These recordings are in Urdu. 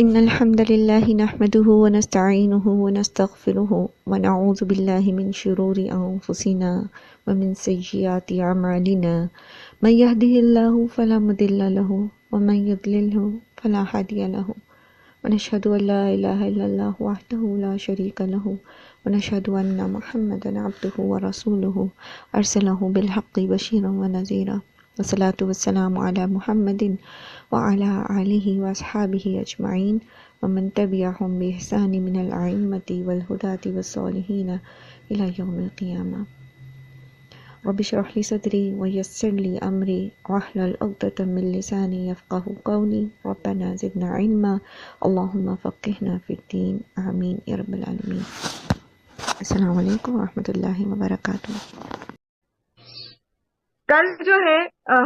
إن الحمد لله نحمده ونستعينه ونستغفره ونعوذ بالله من شرور أنفسنا ومن سيئات أعمالنا من يهده الله فلا مضل له ومن يضلله فلا هادي له ونشهد أن لا إله إلا الله وحده لا شريك له ونشهد أن محمدا عبده ورسوله أرسله بالحق بشيرا ونذيرا والصلاة والسلام على محمد وعلى آلہ وأصحابہ اجمعین ومن تبعهم بإحسان من الأئمة والهداة والصالحین إلى يوم القیامہ۔ رب اشرح لي صدری ويسر لي أمری واحلل عقدة من لسانی يفقهوا قولی ربنا زدنا علما اللهم فقهنا في الدین آمین یا رب العالمین۔ السلام علیکم ورحمۃ اللہ وبرکاتہ۔ کل جو ہے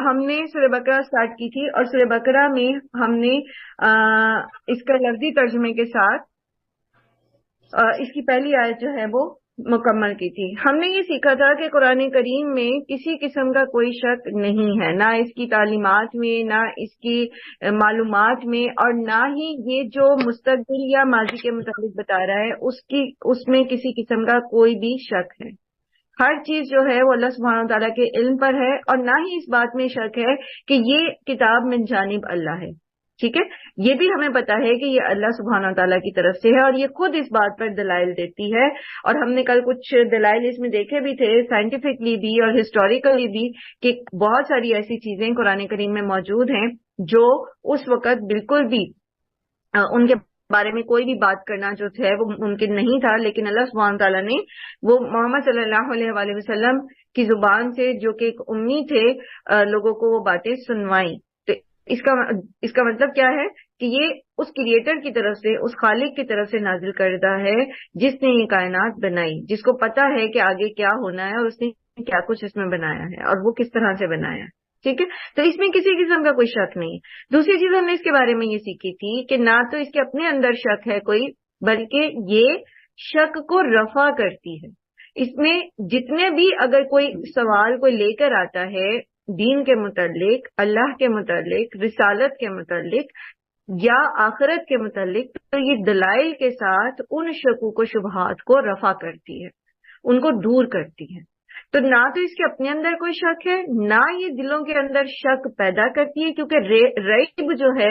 ہم نے سورہ بقرہ سٹارٹ کی تھی اور سورہ بقرہ میں ہم نے اس کا لفظی ترجمے کے ساتھ اس کی پہلی آیت جو ہے وہ مکمل کی تھی۔ ہم نے یہ سیکھا تھا کہ قرآن کریم میں کسی قسم کا کوئی شک نہیں ہے، نہ اس کی تعلیمات میں، نہ اس کی معلومات میں، اور نہ ہی یہ جو مستقبل یا ماضی کے متعلق بتا رہا ہے اس میں کسی قسم کا کوئی بھی شک ہے۔ ہر چیز جو ہے وہ اللہ سبحانہ و تعالیٰ کے علم پر ہے، اور نہ ہی اس بات میں شک ہے کہ یہ کتاب من جانب اللہ ہے۔ ٹھیک ہے، یہ بھی ہمیں پتا ہے کہ یہ اللہ سبحانہ و تعالیٰ کی طرف سے ہے، اور یہ خود اس بات پر دلائل دیتی ہے۔ اور ہم نے کل کچھ دلائل اس میں دیکھے بھی تھے، سائنٹیفکلی بھی اور ہسٹوریکلی بھی، کہ بہت ساری ایسی چیزیں قرآن کریم میں موجود ہیں جو اس وقت بالکل بھی ان کے بارے میں کوئی بھی بات کرنا جو ہے وہ ممکن نہیں تھا، لیکن اللہ سبحانہ تعالیٰ نے وہ محمد صلی اللہ علیہ وآلہ وسلم کی زبان سے، جو کہ ایک امی تھے، لوگوں کو وہ باتیں سنوائیں۔ تو اس کا مطلب کیا ہے کہ یہ اس کریٹر کی طرف سے، اس خالق کی طرف سے نازل کردہ ہے جس نے یہ کائنات بنائی، جس کو پتا ہے کہ آگے کیا ہونا ہے اور اس نے کیا کچھ اس میں بنایا ہے اور وہ کس طرح سے بنایا ہے۔ ٹھیک ہے، تو اس میں کسی قسم کا کوئی شک نہیں ہے۔ دوسری چیز ہم نے اس کے بارے میں یہ سیکھی تھی کہ نہ تو اس کے اپنے اندر شک ہے کوئی، بلکہ یہ شک کو رفع کرتی ہے۔ اس میں جتنے بھی اگر کوئی سوال کوئی لے کر آتا ہے دین کے متعلق، اللہ کے متعلق، رسالت کے متعلق یا آخرت کے متعلق، تو یہ دلائل کے ساتھ ان شکوک و شبہات کو رفع کرتی ہے، ان کو دور کرتی ہے۔ تو نہ تو اس کے اپنے اندر کوئی شک ہے، نہ یہ دلوں کے اندر شک پیدا کرتی ہے، کیونکہ ریب جو ہے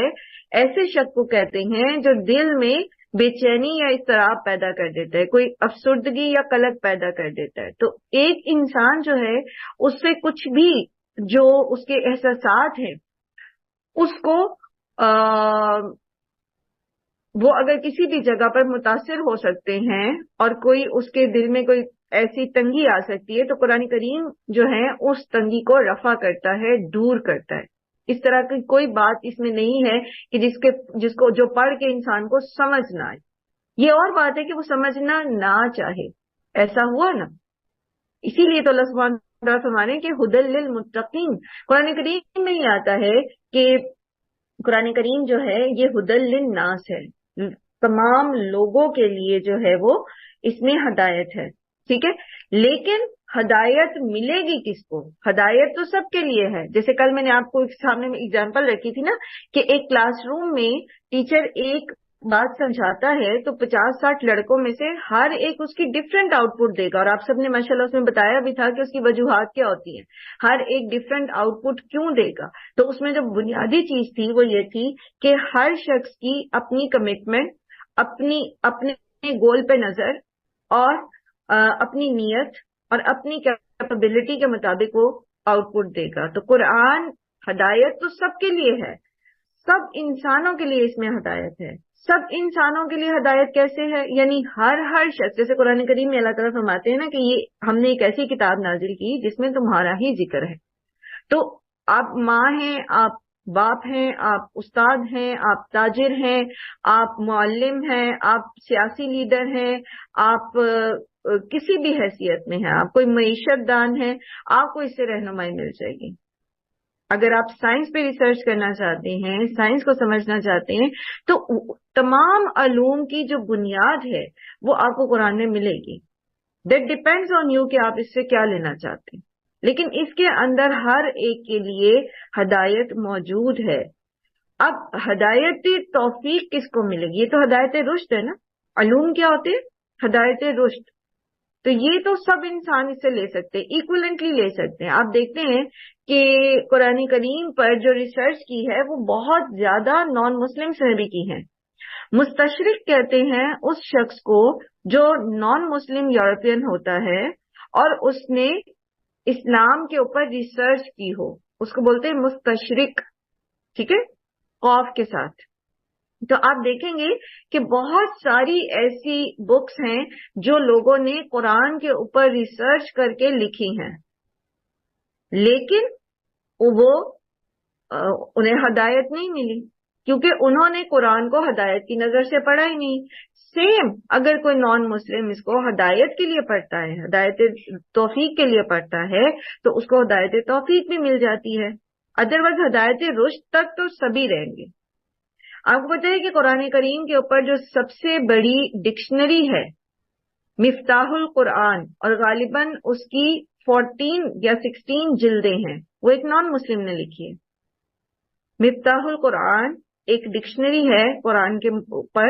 ایسے شک کو کہتے ہیں جو دل میں بے چینی یا اضطراب پیدا کر دیتا ہے، کوئی افسردگی یا قلق پیدا کر دیتا ہے۔ تو ایک انسان جو ہے اس سے کچھ بھی جو اس کے احساسات ہیں اس کو وہ اگر کسی بھی جگہ پر متاثر ہو سکتے ہیں اور کوئی اس کے دل میں کوئی ایسی تنگی آ سکتی ہے، تو قرآن کریم جو ہے اس تنگی کو رفع کرتا ہے، دور کرتا ہے۔ اس طرح کی کوئی بات اس میں نہیں ہے کہ جس کو جو پڑھ کے انسان کو سمجھ نہ آئے۔ یہ اور بات ہے کہ وہ سمجھنا نہ چاہے، ایسا ہوا نا۔ اسی لیے تو اللہ سبحانہ وتعالیٰ فرمانے کہ ھدی للمتقین، قرآن کریم میں ہی آتا ہے کہ قرآن کریم جو ہے یہ ھدی للناس ہے، تمام لوگوں کے لیے جو ہے وہ اس میں ہدایت ہے۔ ٹھیک ہے، لیکن ہدایت ملے گی کس کو؟ ہدایت تو سب کے لیے ہے۔ جیسے کل میں نے آپ کو سامنے میں اگزامپل رکھی تھی نا کہ ایک کلاس روم میں ٹیچر ایک بات سمجھاتا ہے تو 50-60 لڑکوں میں سے ہر ایک اس کی ڈفرینٹ آؤٹ پٹ دے گا، اور آپ سب نے ماشاءاللہ اس میں بتایا بھی تھا کہ اس کی وجوہات کیا ہوتی ہیں، ہر ایک ڈفرینٹ آؤٹ پٹ کیوں دے گا۔ تو اس میں جو بنیادی چیز تھی وہ یہ تھی کہ ہر شخص کی اپنی کمٹمنٹ، اپنے گول پہ نظر اور اپنی نیت اور اپنی کیپیبلٹی کے مطابق وہ آؤٹ پٹ دے گا۔ تو قرآن ہدایت تو سب کے لیے ہے، سب انسانوں کے لیے اس میں ہدایت ہے۔ سب انسانوں کے لیے ہدایت کیسے ہے؟ یعنی ہر شخص، جیسے قرآن کریم میں اللہ تعالیٰ فرماتے ہیں نا کہ یہ ہم نے ایک ایسی کتاب نازل کی جس میں تمہارا ہی ذکر ہے۔ تو آپ ماں ہیں، آپ باپ ہیں، آپ استاد ہیں، آپ تاجر ہیں، آپ معلم ہیں، آپ سیاسی لیڈر ہیں، آپ کسی بھی حیثیت میں ہیں، آپ کوئی معیشت دان ہیں، آپ کو اس سے رہنمائی مل جائے گی۔ اگر آپ سائنس پہ ریسرچ کرنا چاہتے ہیں، سائنس کو سمجھنا چاہتے ہیں، تو تمام علوم کی جو بنیاد ہے وہ آپ کو قرآن میں ملے گی۔ دیٹ ڈیپینڈز آن یو کہ آپ اس سے کیا لینا چاہتے ہیں، لیکن اس کے اندر ہر ایک کے لیے ہدایت موجود ہے۔ اب ہدایت توفیق کس کو ملے گی؟ یہ تو ہدایت رشد ہے نا. علوم کیا ہوتے ہیں؟ ہدایت رشد. تو یہ تو سب انسان اس سے لے سکتے ہیں، ایکولنٹلی لے سکتے ہیں. آپ دیکھتے ہیں کہ قرآن کریم پر جو ریسرچ کی ہے وہ بہت زیادہ نان مسلمس نے بھی کی ہے. مستشرق کہتے ہیں اس شخص کو جو نان مسلم یورپین ہوتا ہے اور اس نے اسلام کے اوپر ریسرچ کی ہو، اس کو بولتے ہیں مستشرق. ٹھیک ہے، قاف کے ساتھ. تو آپ دیکھیں گے کہ بہت ساری ایسی بکس ہیں جو لوگوں نے قرآن کے اوپر ریسرچ کر کے لکھی ہیں، لیکن وہ انہیں ہدایت نہیں ملی کیونکہ انہوں نے قرآن کو ہدایت کی نظر سے پڑھا ہی نہیں. سیم اگر کوئی نان مسلم اس کو ہدایت کے لیے پڑھتا ہے، ہدایت توفیق کے لیے پڑھتا ہے، تو اس کو ہدایت توفیق بھی مل جاتی ہے. ادروائز ہدایت رشد تک تو سبھی رہیں گے. آپ کو پتہ ہے کہ قرآن کریم کے اوپر جو سب سے بڑی ڈکشنری ہے مفتاح القرآن، اور غالباً اس کی 14 یا 16 جلدیں ہیں، وہ ایک نان مسلم نے لکھی ہے. مفتاح القرآن ایک ڈکشنری ہے قرآن کے اوپر،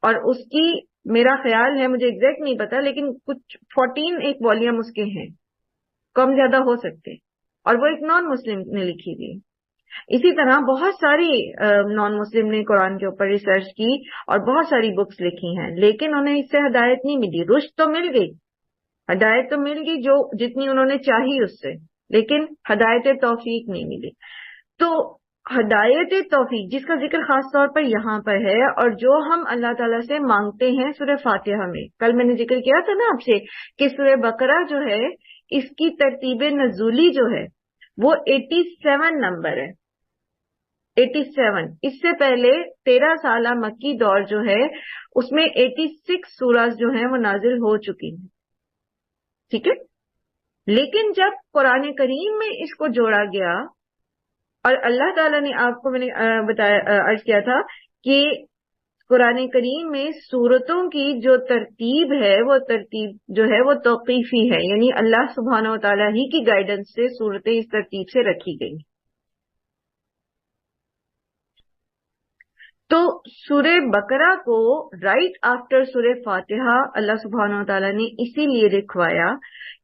اور اس کی میرا خیال ہے، مجھے ایگزیکٹ نہیں پتا، لیکن کچھ 14 ایک والیوم اس کے ہیں، کم زیادہ ہو سکتے، اور وہ ایک نان مسلم نے لکھی ہوئی. اسی طرح بہت ساری نان مسلم نے قرآن کے اوپر ریسرچ کی اور بہت ساری بکس لکھی ہیں، لیکن انہیں اس سے ہدایت نہیں ملی. رشد تو مل گئی، ہدایت تو مل گئی جو جتنی انہوں نے چاہی اس سے، لیکن ہدایت توفیق نہیں ملی. تو ہدایت توفیق جس کا ذکر خاص طور پر یہاں پر ہے، اور جو ہم اللہ تعالیٰ سے مانگتے ہیں سورہ فاتحہ میں، کل میں نے ذکر کیا تھا نا آپ سے کہ سورہ بقرہ جو ہے اس کی ترتیب نزولی جو ہے وہ 87 نمبر ہے. 87. اس سے پہلے 13 سالہ مکی دور جو ہے اس میں 86 سورہ جو ہیں وہ نازل ہو چکی ہیں. ٹھیک ہے، لیکن جب قرآن کریم میں اس کو جوڑا گیا، اور اللہ تعالیٰ نے، آپ کو میں نے بتایا، عرض کیا تھا کہ قرآن کریم میں سورتوں کی جو ترتیب ہے وہ ترتیب جو ہے وہ توقیفی ہے، یعنی اللہ سبحانہ و تعالیٰ ہی کی گائیڈنس سے سورتیں اس ترتیب سے رکھی گئی. تو سورہ بقرہ کو رائٹ آفٹر سورہ فاتحہ اللہ سبحانہ و تعالیٰ نے اسی لیے رکھوایا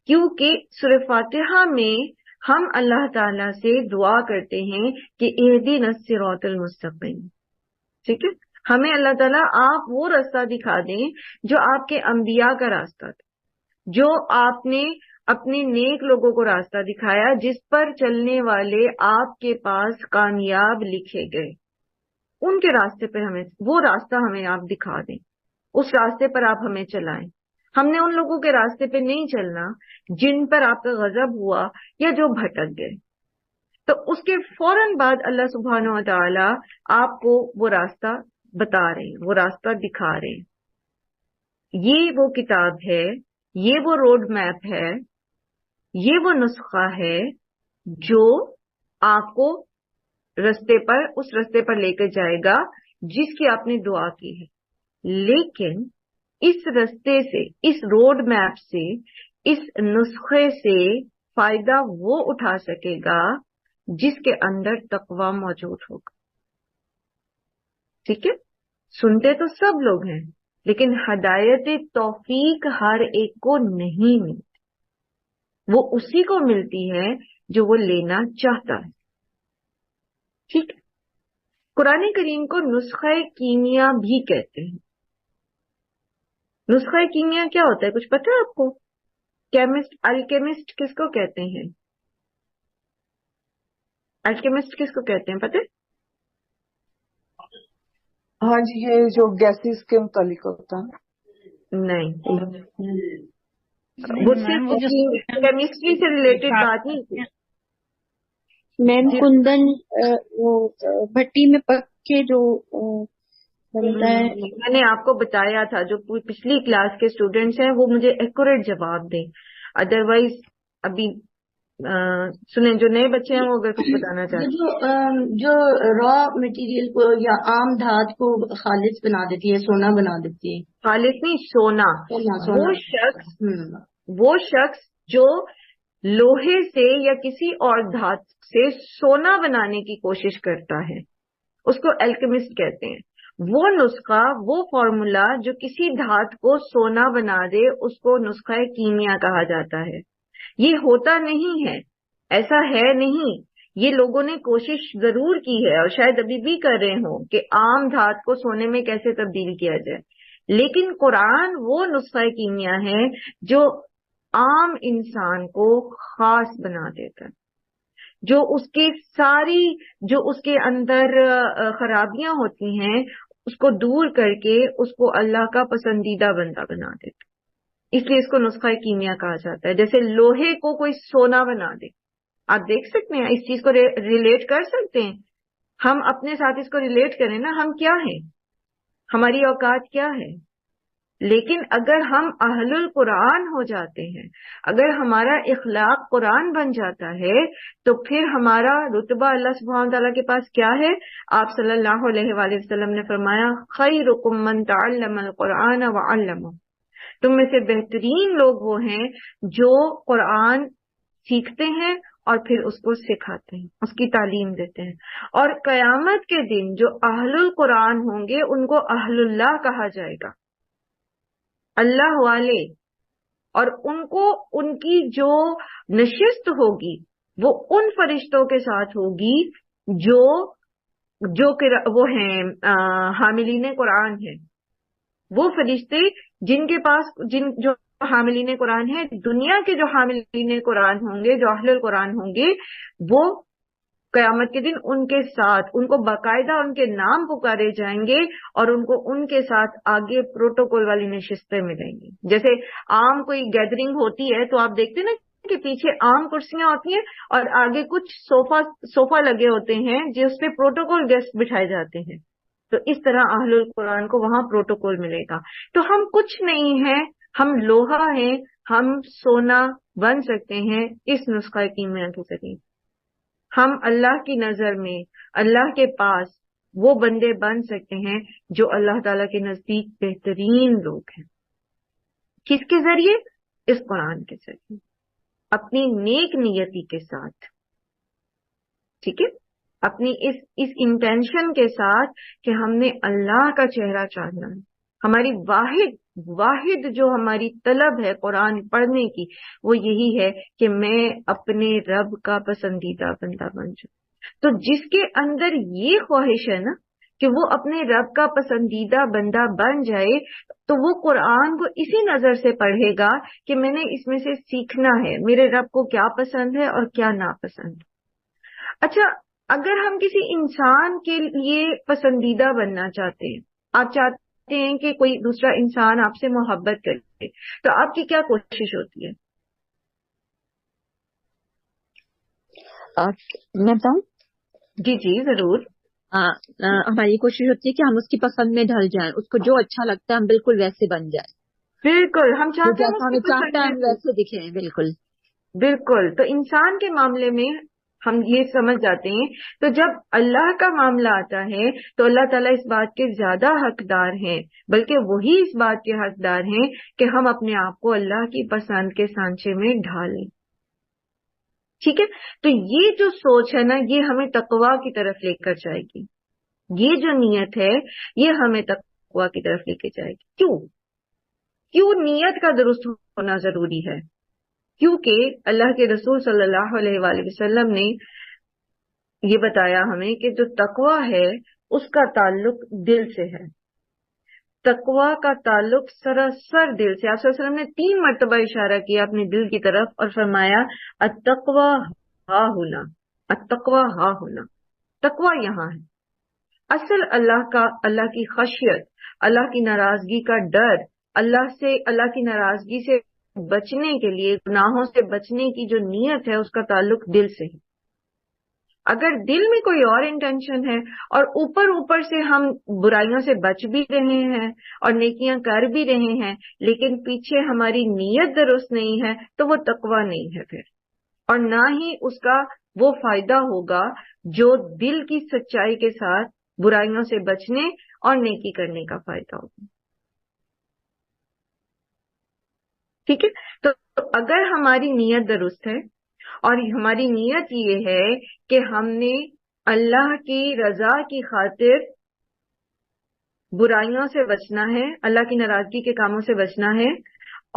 کیونکہ سورہ فاتحہ میں ہم اللہ تعالیٰ سے دعا کرتے ہیں کہ اہدنا الصراط المستقیم. ٹھیک ہے، ہمیں اللہ تعالیٰ آپ وہ راستہ دکھا دیں جو آپ کے انبیاء کا راستہ تھا، جو آپ نے اپنے نیک لوگوں کو راستہ دکھایا، جس پر چلنے والے آپ کے پاس کامیاب لکھے گئے. ان کے راستے پہ ہمیں، وہ راستہ ہمیں آپ دکھا دیں، اس راستے پر آپ ہمیں چلائیں. ہم نے ان لوگوں کے راستے پہ نہیں چلنا جن پر آپ کا غضب ہوا یا جو بھٹک گئے. تو اس کے فوراً بعد اللہ سبحانہ و تعالی آپ کو وہ راستہ بتا رہے ہیں، وہ راستہ دکھا رہے ہیں. یہ وہ کتاب ہے، یہ وہ روڈ میپ ہے، یہ وہ نسخہ ہے جو آپ کو رستے پر، اس رستے پر لے کے جائے گا جس کی آپ نے دعا کی ہے. لیکن اس رستے سے، اس روڈ میپ سے، اس نسخے سے فائدہ وہ اٹھا سکے گا جس کے اندر تقوی موجود ہوگا. ٹھیک ہے، سنتے تو سب لوگ ہیں لیکن ہدایت توفیق ہر ایک کو نہیں ملتی، وہ اسی کو ملتی ہے جو وہ لینا چاہتا ہے. ٹھیک ہے، قرآن کریم کو نسخہ کیمیا بھی کہتے ہیں. نسخہ کیمیا کیا ہوتا ہے کچھ پتہ ہے آپ کو؟ کیمسٹ، الکیمسٹ کس کو کہتے ہیں؟ الکیمسٹ کس کو کہتے ہیں پتہ ہے؟ ہاں جی، یہ جو گیسز کے متعلق ہوتا ہے. نہیں، وہ صرف کیمسٹری سے ریلیٹڈ بات نہیں تھی. میم کندن وہ بھٹی میں پک کے جو بنتا ہے. میں نے آپ کو بتایا تھا، جو پچھلی کلاس کے اسٹوڈینٹس ہیں وہ مجھے ایکوریٹ جواب دیں، ادروائز ابھی سنیں جو نئے بچے ہیں وہ اگر کچھ بتانا چاہتے ہیں. جو را مٹیریل کو یا عام دھات کو خالص بنا دیتی ہے، سونا بنا دیتی ہے. خالص نہیں، سونا. وہ شخص جو لوہے سے یا کسی اور دھات سے سونا بنانے کی کوشش کرتا ہے اس کو الکیمسٹ کہتے ہیں. وہ نسخہ، وہ فارمولا جو کسی دھات کو سونا بنا دے، اس کو نسخہ کیمیا کہا جاتا ہے. یہ ہوتا نہیں ہے، ایسا ہے نہیں. یہ لوگوں نے کوشش ضرور کی ہے اور شاید ابھی بھی کر رہے ہوں کہ عام دھات کو سونے میں کیسے تبدیل کیا جائے، لیکن قرآن وہ نسخہ کیمیا ہے جو عام انسان کو خاص بنا دیتا ہے، جو اس کی ساری، جو اس کے اندر خرابیاں ہوتی ہیں اس کو دور کر کے اس کو اللہ کا پسندیدہ بندہ بنا دیتا. اس لیے اس کو نسخہ کیمیا کہا جاتا ہے. جیسے لوہے کو کوئی سونا بنا دے، آپ دیکھ سکتے ہیں، اس چیز کو ریلیٹ کر سکتے ہیں. ہم اپنے ساتھ اس کو ریلیٹ کریں نا، ہم کیا ہیں، ہماری اوقات کیا ہے. لیکن اگر ہم اہل القرآن ہو جاتے ہیں، اگر ہمارا اخلاق قرآن بن جاتا ہے، تو پھر ہمارا رتبہ اللہ سبحانہ تعالیٰ کے پاس کیا ہے؟ آپ صلی اللہ علیہ وآلہ وسلم نے فرمایا خیرکم من تعلم القرآن وعلمہ، تم میں سے بہترین لوگ وہ ہیں جو قرآن سیکھتے ہیں اور پھر اس کو سکھاتے ہیں، اس کی تعلیم دیتے ہیں. اور قیامت کے دن جو اہل القرآن ہوں گے ان کو اہل اللہ کہا جائے گا، اللہ والے. اور ان کو ان کی جو نشست ہوگی وہ ان فرشتوں کے ساتھ ہوگی جو کہ وہ ہیں حاملین قرآن ہیں. وہ فرشتے جن کے پاس جو حاملین قرآن ہیں، دنیا کے جو حاملین قرآن ہوں گے، جو اہل القرآن ہوں گے، وہ قیامت کے دن ان کے ساتھ، ان کو باقاعدہ ان کے نام پکارے جائیں گے اور ان کو ان کے ساتھ آگے پروٹوکول والی نشستیں ملیں گی. جیسے عام کوئی گیدرنگ ہوتی ہے تو آپ دیکھتے نا کہ پیچھے عام کرسیاں ہوتی ہیں اور آگے کچھ صوفہ لگے ہوتے ہیں جس پہ پروٹوکول گیسٹ بٹھائے جاتے ہیں. تو اس طرح اہل القرآن کو وہاں پروٹوکول ملے گا. تو ہم کچھ نہیں ہیں، ہم لوہا ہیں، ہم سونا بن سکتے ہیں اس نسخہ کیمیا کے ذریعے. ہم اللہ کی نظر میں، اللہ کے پاس وہ بندے بن سکتے ہیں جو اللہ تعالیٰ کے نزدیک بہترین لوگ ہیں. کس کے ذریعے؟ اس قرآن کے ذریعے، اپنی نیک نیتی کے ساتھ. ٹھیک ہے، اپنی اس انٹینشن کے ساتھ کہ ہم نے اللہ کا چہرہ چاہنا ہے. ہماری واحد جو ہماری طلب ہے قرآن پڑھنے کی وہ یہی ہے کہ میں اپنے رب کا پسندیدہ بندہ بن جاؤں. تو جس کے اندر یہ خواہش ہے نا کہ وہ اپنے رب کا پسندیدہ بندہ بن جائے، تو وہ قرآن کو اسی نظر سے پڑھے گا کہ میں نے اس میں سے سیکھنا ہے میرے رب کو کیا پسند ہے اور کیا ناپسند. اچھا، اگر ہم کسی انسان کے لیے پسندیدہ بننا چاہتے ہیں، آپ چاہتے ہیں کہ کوئی دوسرا انسان آپ سے محبت کرے، تو آپ کی کیا کوشش ہوتی ہے؟ میں بتاؤں؟ جی جی ضرور. ہماری کوشش ہوتی ہے کہ ہم اس کی پسند میں ڈھل جائیں، اس کو جو اچھا لگتا ہے ہم بالکل ویسے بن جائیں. بالکل، ہم چاہتے ہیں جیسا ہمیں چاہتا ہے ہم ویسے دکھیں. بالکل بالکل. تو انسان کے معاملے میں ہم یہ سمجھ جاتے ہیں. تو جب اللہ کا معاملہ آتا ہے تو اللہ تعالیٰ اس بات کے زیادہ حقدار ہیں، بلکہ وہی اس بات کے حقدار ہیں کہ ہم اپنے آپ کو اللہ کی پسند کے سانچے میں ڈھالیں. ٹھیک ہے، تو یہ جو سوچ ہے نا یہ ہمیں تقویٰ کی طرف لے کر جائے گی. یہ جو نیت ہے یہ ہمیں تقویٰ کی طرف لے کے جائے گی. کیوں نیت کا درست ہونا ضروری ہے؟ کیونکہ اللہ کے رسول صلی اللہ علیہ وآلہ وسلم نے یہ بتایا ہمیں کہ جو تقویٰ ہے اس کا تعلق دل سے ہے. تقویٰ کا تعلق سراسر دل سے. آپ صلی اللہ علیہ وسلم نے 3 مرتبہ اشارہ کیا اپنے دل کی طرف اور فرمایا التقویٰ ہا ہونا، التقویٰ ہا ہونا. تقویٰ یہاں ہے. اصل اللہ کی خشیت، اللہ کی ناراضگی کا ڈر، اللہ کی ناراضگی سے بچنے کے لیے، گناہوں سے بچنے کی جو نیت ہے اس کا تعلق دل سے ہے. اگر دل میں کوئی اور انٹینشن ہے اور اوپر سے ہم برائیوں سے بچ بھی رہے ہیں اور نیکیاں کر بھی رہے ہیں لیکن پیچھے ہماری نیت درست نہیں ہے تو وہ تقویٰ نہیں ہے پھر، اور نہ ہی اس کا وہ فائدہ ہوگا جو دل کی سچائی کے ساتھ برائیوں سے بچنے اور نیکی کرنے کا فائدہ ہوگا. ٹھیک ہے، تو اگر ہماری نیت درست ہے اور ہماری نیت یہ ہے کہ ہم نے اللہ کی رضا کی خاطر برائیوں سے بچنا ہے، اللہ کی ناراضگی کے کاموں سے بچنا ہے،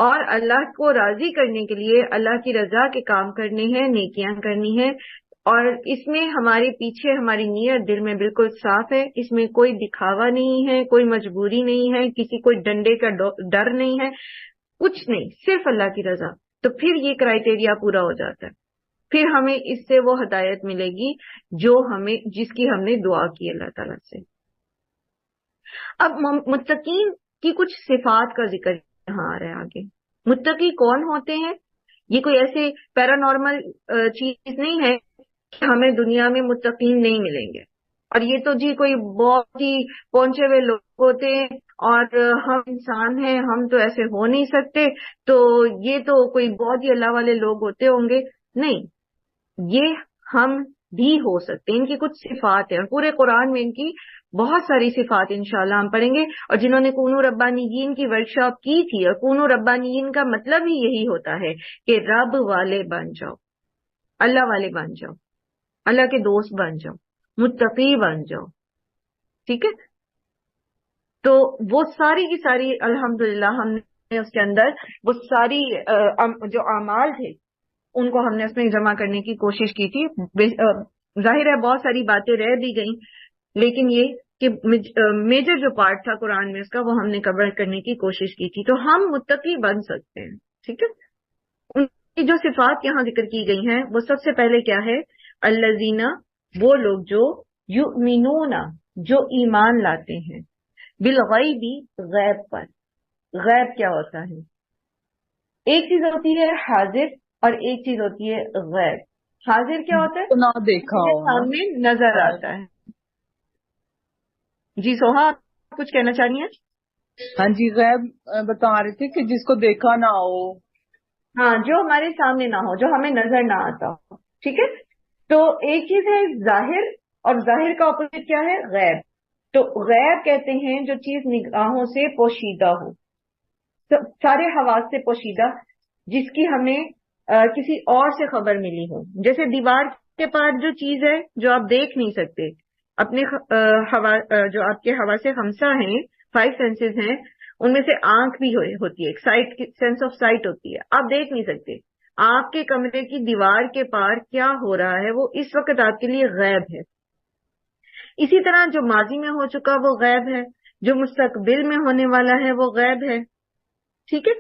اور اللہ کو راضی کرنے کے لیے اللہ کی رضا کے کام کرنے ہیں، نیکیاں کرنی ہے. اور اس میں ہمارے پیچھے ہماری نیت دل میں بالکل صاف ہے، اس میں کوئی دکھاوا نہیں ہے، کوئی مجبوری نہیں ہے، کسی کوئی ڈنڈے کا ڈر نہیں ہے، کچھ نہیں، صرف اللہ کی رضا. تو پھر یہ کرائٹیریا پورا ہو جاتا ہے، پھر ہمیں اس سے وہ ہدایت ملے گی جس کی ہم نے دعا کی اللہ تعالیٰ سے. اب متقین کی کچھ صفات کا ذکر یہاں آ رہا ہے آگے. متقی کون ہوتے ہیں؟ یہ کوئی ایسے پیرانارمل چیز نہیں ہے کہ ہمیں دنیا میں متقین نہیں ملیں گے اور یہ تو جی کوئی بہت ہی پہنچے ہوئے لوگ ہوتے ہیں اور ہم انسان ہیں، ہم تو ایسے ہو نہیں سکتے، تو یہ تو کوئی بہت ہی اللہ والے لوگ ہوتے ہوں گے. نہیں، یہ ہم بھی ہو سکتے ہیں. ان کی کچھ صفات ہیں اور پورے قرآن میں ان کی بہت ساری صفات انشاءاللہ ہم پڑھیں گے. اور جنہوں نے کونو ربانیین کی ورکشاپ کی تھی، اور کونو ربانیین کا مطلب ہی یہی ہوتا ہے کہ رب والے بن جاؤ، اللہ والے بن جاؤ، اللہ کے دوست بن جاؤ، متقی بن جاؤ. ٹھیک ہے، تو وہ ساری کی ساری الحمدللہ ہم نے اس کے اندر وہ ساری جو اعمال تھے ان کو ہم نے اس میں جمع کرنے کی کوشش کی تھی. ظاہر ہے بہت ساری باتیں رہ بھی گئیں، لیکن یہ کہ میجر جو پارٹ تھا قرآن میں اس کا وہ ہم نے کور کرنے کی کوشش کی تھی. تو ہم متقی بن سکتے ہیں. ٹھیک ہے، ان کی جو صفات یہاں ذکر کی گئی ہیں وہ سب سے پہلے کیا ہے؟ الذین، وہ لوگ جو یؤمنون، جو ایمان لاتے ہیں، بالغیب، غیب پر. غیب کیا ہوتا ہے؟ ایک چیز ہوتی ہے حاضر اور ایک چیز ہوتی ہے غیب. حاضر کیا ہوتا ہے؟ نہ دیکھا ہو نا. سامنے نظر آتا ہے. جی سوہا، آپ کچھ کہنا چاہ رہی ہیں؟ ہاں جی، غیب بتا رہے تھے کہ جس کو دیکھا نہ ہو. ہاں، جو ہمارے سامنے نہ ہو، جو ہمیں نظر نہ آتا ہو. ٹھیک ہے، تو ایک چیز ہے ظاہر، اور ظاہر کا اپوزٹ کیا ہے؟ غیب. تو غیب کہتے ہیں جو چیز نگاہوں سے پوشیدہ ہو، سارے حواس سے پوشیدہ، جس کی ہمیں کسی اور سے خبر ملی ہو. جیسے دیوار کے پاس جو چیز ہے جو آپ دیکھ نہیں سکتے، اپنے جو آپ کے حواس خمسہ ہیں، 5 سینسز ہیں، ان میں سے آنکھ بھی ہوتی ہے، ایک سائٹ، سینس آف سائٹ ہوتی ہے. آپ دیکھ نہیں سکتے آپ کے کمرے کی دیوار کے پار کیا ہو رہا ہے، وہ اس وقت آپ کے لیے غیب ہے. اسی طرح جو ماضی میں ہو چکا وہ غیب ہے، جو مستقبل میں ہونے والا ہے وہ غیب ہے. ٹھیک ہے،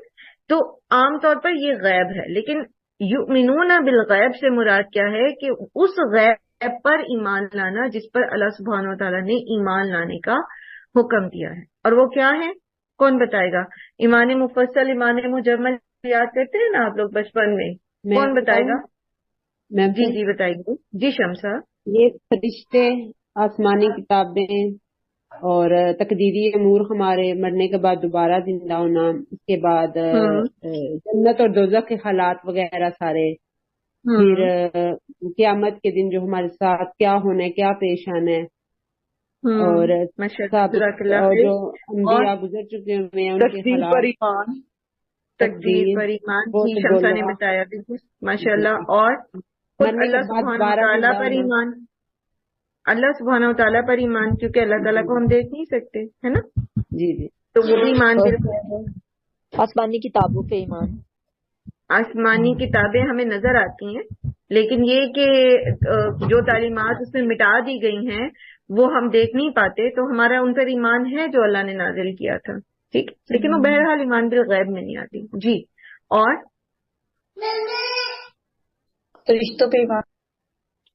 تو عام طور پر یہ غیب ہے. لیکن یؤمنون بالغیب سے مراد کیا ہے؟ کہ اس غیب پر ایمان لانا جس پر اللہ سبحانہ و تعالیٰ نے ایمان لانے کا حکم دیا ہے. اور وہ کیا ہے؟ کون بتائے گا؟ ایمان مفصل، ایمان مجمل یاد کرتے ہیں نا آپ لوگ بچپن میں، کون بتائے گا؟ جی بتائیے. جی شمسا. یہ فرشتے، آسمانی کتابیں اور تقدیری امور، ہمارے مرنے کے بعد دوبارہ زندہ ہونا، اس کے بعد جنت اور دوزخ کے حالات وغیرہ سارے، پھر قیامت کے دن جو ہمارے ساتھ کیا ہونا ہے، کیا پیش آنا ہے، اور جو انبیاء گزر چکے ہوئے ہیں ان کے حالات، تقدیر پر ایمان. جی شمسا نے بتایا بالکل ماشاء اللہ. اور اللہ سبحانہ و تعالیٰ پر ایمان، اللہ سبحانہ و تعالیٰ پر ایمان، کیونکہ اللہ تعالیٰ کو ہم دیکھ نہیں سکتے، ہے نا. جی جی، تو وہ بھی ایمان بالکل. آسمانی کتابوں پہ ایمان. آسمانی کتابیں ہمیں نظر آتی ہیں، لیکن یہ کہ جو تعلیمات اس میں مٹا دی گئی ہیں وہ ہم دیکھ نہیں پاتے، تو ہمارا ان پر ایمان ہے جو اللہ نے نازل کیا تھا. ٹھیک، لیکن وہ بہرحال ایمان بالغیب میں نہیں آتی. جی. اور فرشتوں پہ ایمان،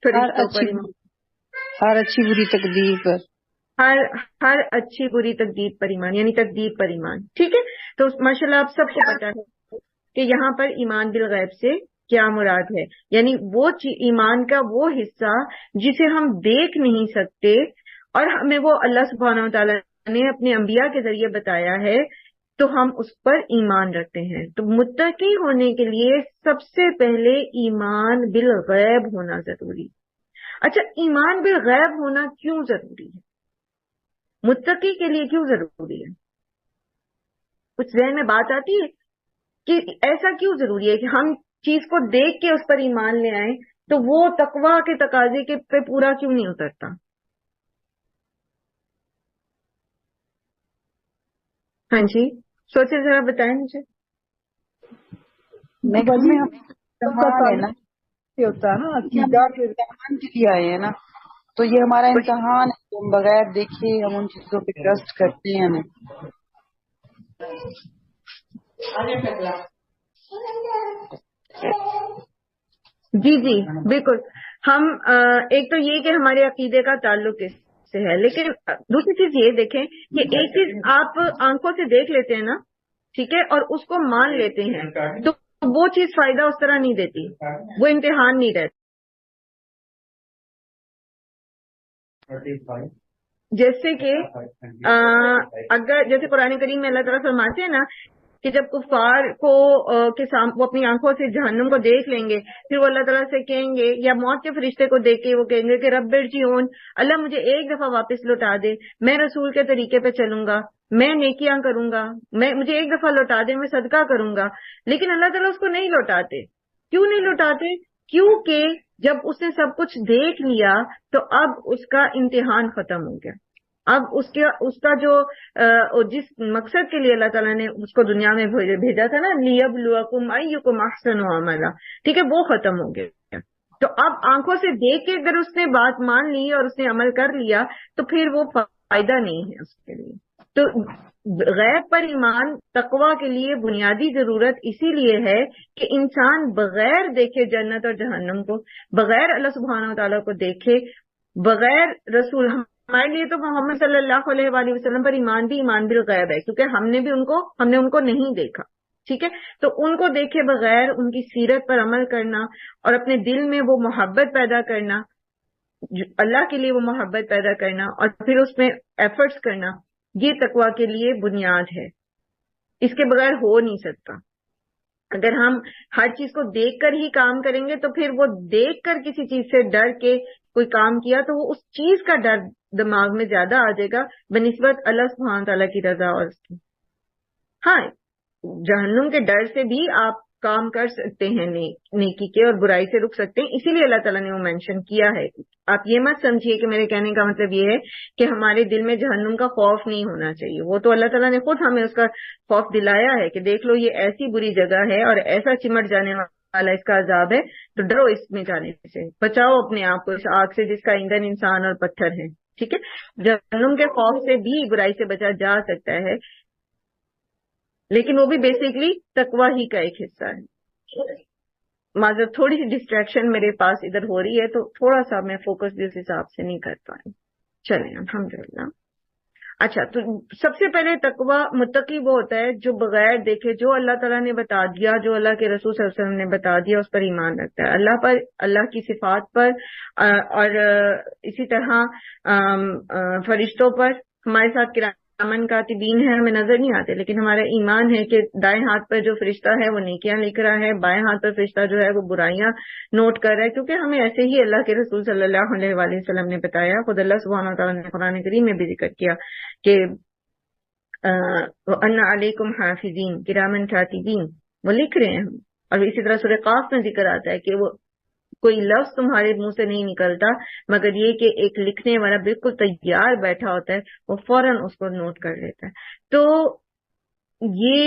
فرشتوں پر ایمان، ہر اچھی بری تقدیر پر، ہر اچھی بری تقدیر پر ایمان، یعنی تقدیر پر ایمان. ٹھیک ہے، تو ماشاءاللہ آپ سب کو پتا ہے کہ یہاں پر ایمان بالغیب سے کیا مراد ہے. یعنی وہ ایمان کا وہ حصہ جسے ہم دیکھ نہیں سکتے اور ہمیں وہ اللہ سبحانہ و تعالیٰ نے اپنے انبیاء کے ذریعے بتایا ہے، تو ہم اس پر ایمان رکھتے ہیں. تو متقی ہونے کے لیے سب سے پہلے ایمان بالغیب ہونا ضروری. اچھا، ایمان بالغیب ہونا کیوں ضروری ہے؟ متقی کے لیے کیوں ضروری ہے؟ کچھ ذہن میں بات آتی ہے کہ ایسا کیوں ضروری ہے کہ ہم چیز کو دیکھ کے اس پر ایمان لے آئیں، تو وہ تقوی کے تقاضے کے پہ پورا کیوں نہیں اترتا؟ ہاں جی سوچے ذرا بتائیں مجھے. نیکسٹ میں ہم امتحان ہے نا ہوتا ہے نا عقیدہ کے امتحان کے لیے آئے ہیں نا، تو یہ ہمارا امتحان ہے کہ ہم بغیر دیکھے ہم ان چیزوں پہ ٹرسٹ کرتے ہیں ہمیں. جی جی بالکل. ہم ایک تو یہ کہ ہمارے عقیدے کا تعلق اس سے ہے، لیکن دوسری چیز یہ دیکھیں کہ ایک چیز آپ آنکھوں سے دیکھ لیتے ہیں نا، ٹھیک ہے، اور اس کو مان لیتے ہیں، تو وہ چیز فائدہ اس طرح نہیں دیتی، وہ امتحان نہیں رہتا. جیسے کہ اگر جیسے قرآن کریم میں اللہ تعالیٰ فرماتے ہیں نا کہ جب کفار کو وہ اپنی آنکھوں سے جہنم کو دیکھ لیں گے، پھر وہ اللہ تعالیٰ سے کہیں گے، یا موت کے فرشتے کو دیکھ کے وہ کہیں گے کہ رب ارجعون، اللہ مجھے ایک دفعہ واپس لوٹا دے، میں رسول کے طریقے پہ چلوں گا، میں نیکیاں کروں گا، مجھے ایک دفعہ لوٹا دے، میں صدقہ کروں گا. لیکن اللہ تعالیٰ اس کو نہیں لوٹاتے. کیوں نہیں لوٹاتے؟ کیونکہ جب اس نے سب کچھ دیکھ لیا تو اب اس کا امتحان ختم ہو گیا. اب اس کا جو جس مقصد کے لیے اللہ تعالیٰ نے اس کو دنیا میں بھیجا تھا نا، لِيَبْلُوَكُمْ أَيُّكُمْ أَحْسَنُ عَمَلًا، ٹھیک ہے، وہ ختم ہو گیا. تو اب آنکھوں سے دیکھ کے اگر اس نے بات مان لی اور اس نے عمل کر لیا تو پھر وہ فائدہ نہیں ہے اس کے لیے. تو غیب پر ایمان تقوی کے لیے بنیادی ضرورت اسی لیے ہے کہ انسان بغیر دیکھے جنت اور جہنم کو، بغیر اللہ سبحانہ و تعالیٰ کو دیکھے، بغیر رسول، ہمارے لیے تو محمد صلی اللہ علیہ وآلہ وسلم پر ایمان بالغیب ہے، کیونکہ ہم نے ان کو نہیں دیکھا، ٹھیک ہے. تو ان کو دیکھے بغیر ان کی سیرت پر عمل کرنا اور اپنے دل میں وہ محبت پیدا کرنا، اللہ کے لیے وہ محبت پیدا کرنا اور پھر اس میں ایفرٹس کرنا، یہ تقوی کے لیے بنیاد ہے. اس کے بغیر ہو نہیں سکتا. اگر ہم ہر چیز کو دیکھ کر ہی کام کریں گے تو پھر وہ دیکھ کر کسی چیز سے ڈر کے کوئی کام کیا تو وہ اس چیز کا ڈر دماغ میں زیادہ آ جائے گا بنسبت اللہ سبحانہ تعالیٰ کی رضا اور اس کی. ہاں جہنم کے ڈر سے بھی آپ کام کر سکتے ہیں نیکی کے اور برائی سے رک سکتے ہیں، اسی لیے اللہ تعالیٰ نے وہ مینشن کیا ہے. آپ یہ مت سمجھیے کہ میرے کہنے کا مطلب یہ ہے کہ ہمارے دل میں جہنم کا خوف نہیں ہونا چاہیے. وہ تو اللہ تعالیٰ نے خود ہمیں اس کا خوف دلایا ہے کہ دیکھ لو یہ ایسی بری جگہ ہے اور ایسا چمٹ جانے والا اس کا عذاب ہے، تو ڈرو اس میں جانے سے، بچاؤ اپنے آپ کو اس آگ سے جس کا ایندھن انسان اور پتھر ہے. ٹھیک ہے، جہنم کے خوف سے بھی برائی سے بچا جا سکتا ہے، لیکن وہ بھی بیسیکلی تقوی ہی کا ایک حصہ ہے. معذرت تھوڑی سی ڈسٹریکشن میرے پاس ادھر ہو رہی ہے تو تھوڑا سا میں فوکس بھی اس حساب سے نہیں کر پائی. چلیں الحمدللہ. اچھا، تو سب سے پہلے تقوی متقی وہ ہوتا ہے جو بغیر دیکھے، جو اللہ تعالیٰ نے بتا دیا، جو اللہ کے رسول صلی اللہ علیہ وسلم نے بتا دیا، اس پر ایمان رکھتا ہے، اللہ پر، اللہ کی صفات پر، اور اسی طرح فرشتوں پر. ہمارے ساتھ کرامن کاتبین ہے، ہمیں نظر نہیں آتے، لیکن ہمارا ایمان ہے کہ دائیں ہاتھ پر جو فرشتہ ہے وہ نیکیاں لکھ رہا ہے، بائیں ہاتھ پر فرشتہ جو ہے وہ برائیاں نوٹ کر رہا ہے، کیونکہ ہمیں ایسے ہی اللہ کے رسول صلی اللہ علیہ وآلہ وسلم نے بتایا. خود اللہ سبحانہ وتعالیٰ نے قرآن کریم میں بھی ذکر کیا کہ وَأَنَّ عَلَيْكُمْ حَافِظِينَ کِرَامًا کاتبین، وہ لکھ رہے ہیں. اور اسی طرح سورہ قاف میں ذکر آتا ہے کہ وہ کوئی لفظ تمہارے منہ سے نہیں نکلتا مگر یہ کہ ایک لکھنے والا بالکل تیار بیٹھا ہوتا ہے، وہ فوراً اس کو نوٹ کر لیتا ہے. تو یہ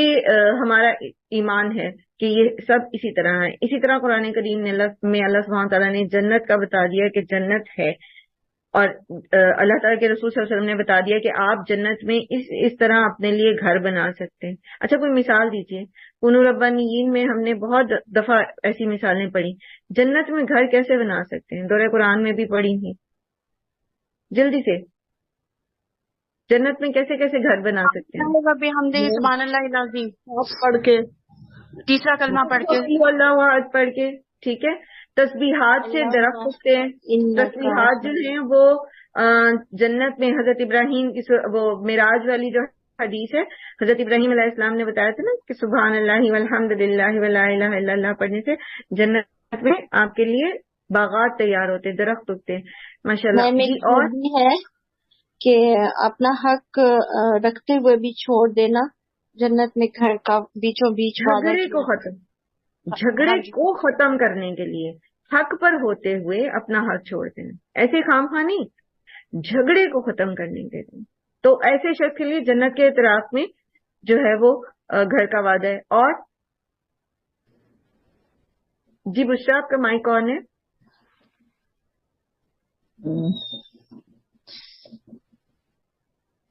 ہمارا ایمان ہے کہ یہ سب اسی طرح ہے. اسی طرح قرآن کریم میں اللہ سبحانہ تعالیٰ نے جنت کا بتا دیا کہ جنت ہے، اور اللہ تعالیٰ کے رسول صلی اللہ علیہ وسلم نے بتا دیا کہ آپ جنت میں اس طرح اپنے لیے گھر بنا سکتے ہیں. اچھا کوئی مثال دیجئے. کونوا ربانیین میں ہم نے بہت دفعہ ایسی مثالیں پڑھی. جنت میں گھر کیسے بنا سکتے ہیں؟ دورہ قرآن میں بھی پڑھی تھی. جلدی سے، جنت میں کیسے کیسے گھر بنا سکتے ہیں؟ سبحان اللہ العظیم پڑھ کے، تیسرا کلمہ پڑھ کے، اللہ احد پڑھ کے، ٹھیک ہے. تسبیحات سے درخت اگتے ہیں. تسبیحات جو ہیں وہ جنت میں حضرت ابراہیم کی وہ معراج والی جو حدیث ہے، حضرت ابراہیم علیہ السلام نے بتایا تھا نا کہ سبحان اللہ والحمد للہ ولا الہ الا اللہ پڑھنے سے جنت میں آپ کے لیے باغات تیار ہوتے، درخت اگتے. ماشاءاللہ. میری اور ہے کہ اپنا حق رکھتے ہوئے بھی چھوڑ دینا جنت میں گھر کا بیچوں بیچ جھگڑے کو ختم کرنے کے لیے حق پر ہوتے ہوئے اپنا حق چھوڑ دینا، ایسے خامخواہ نہیں، جھگڑے کو ختم کرنے کے لیے. تو ایسے شخص کے لیے جنت کے اعتراف میں جو ہے وہ گھر کا وعدہ ہے. اور جی بشرا آپ کا مائک کون ہے؟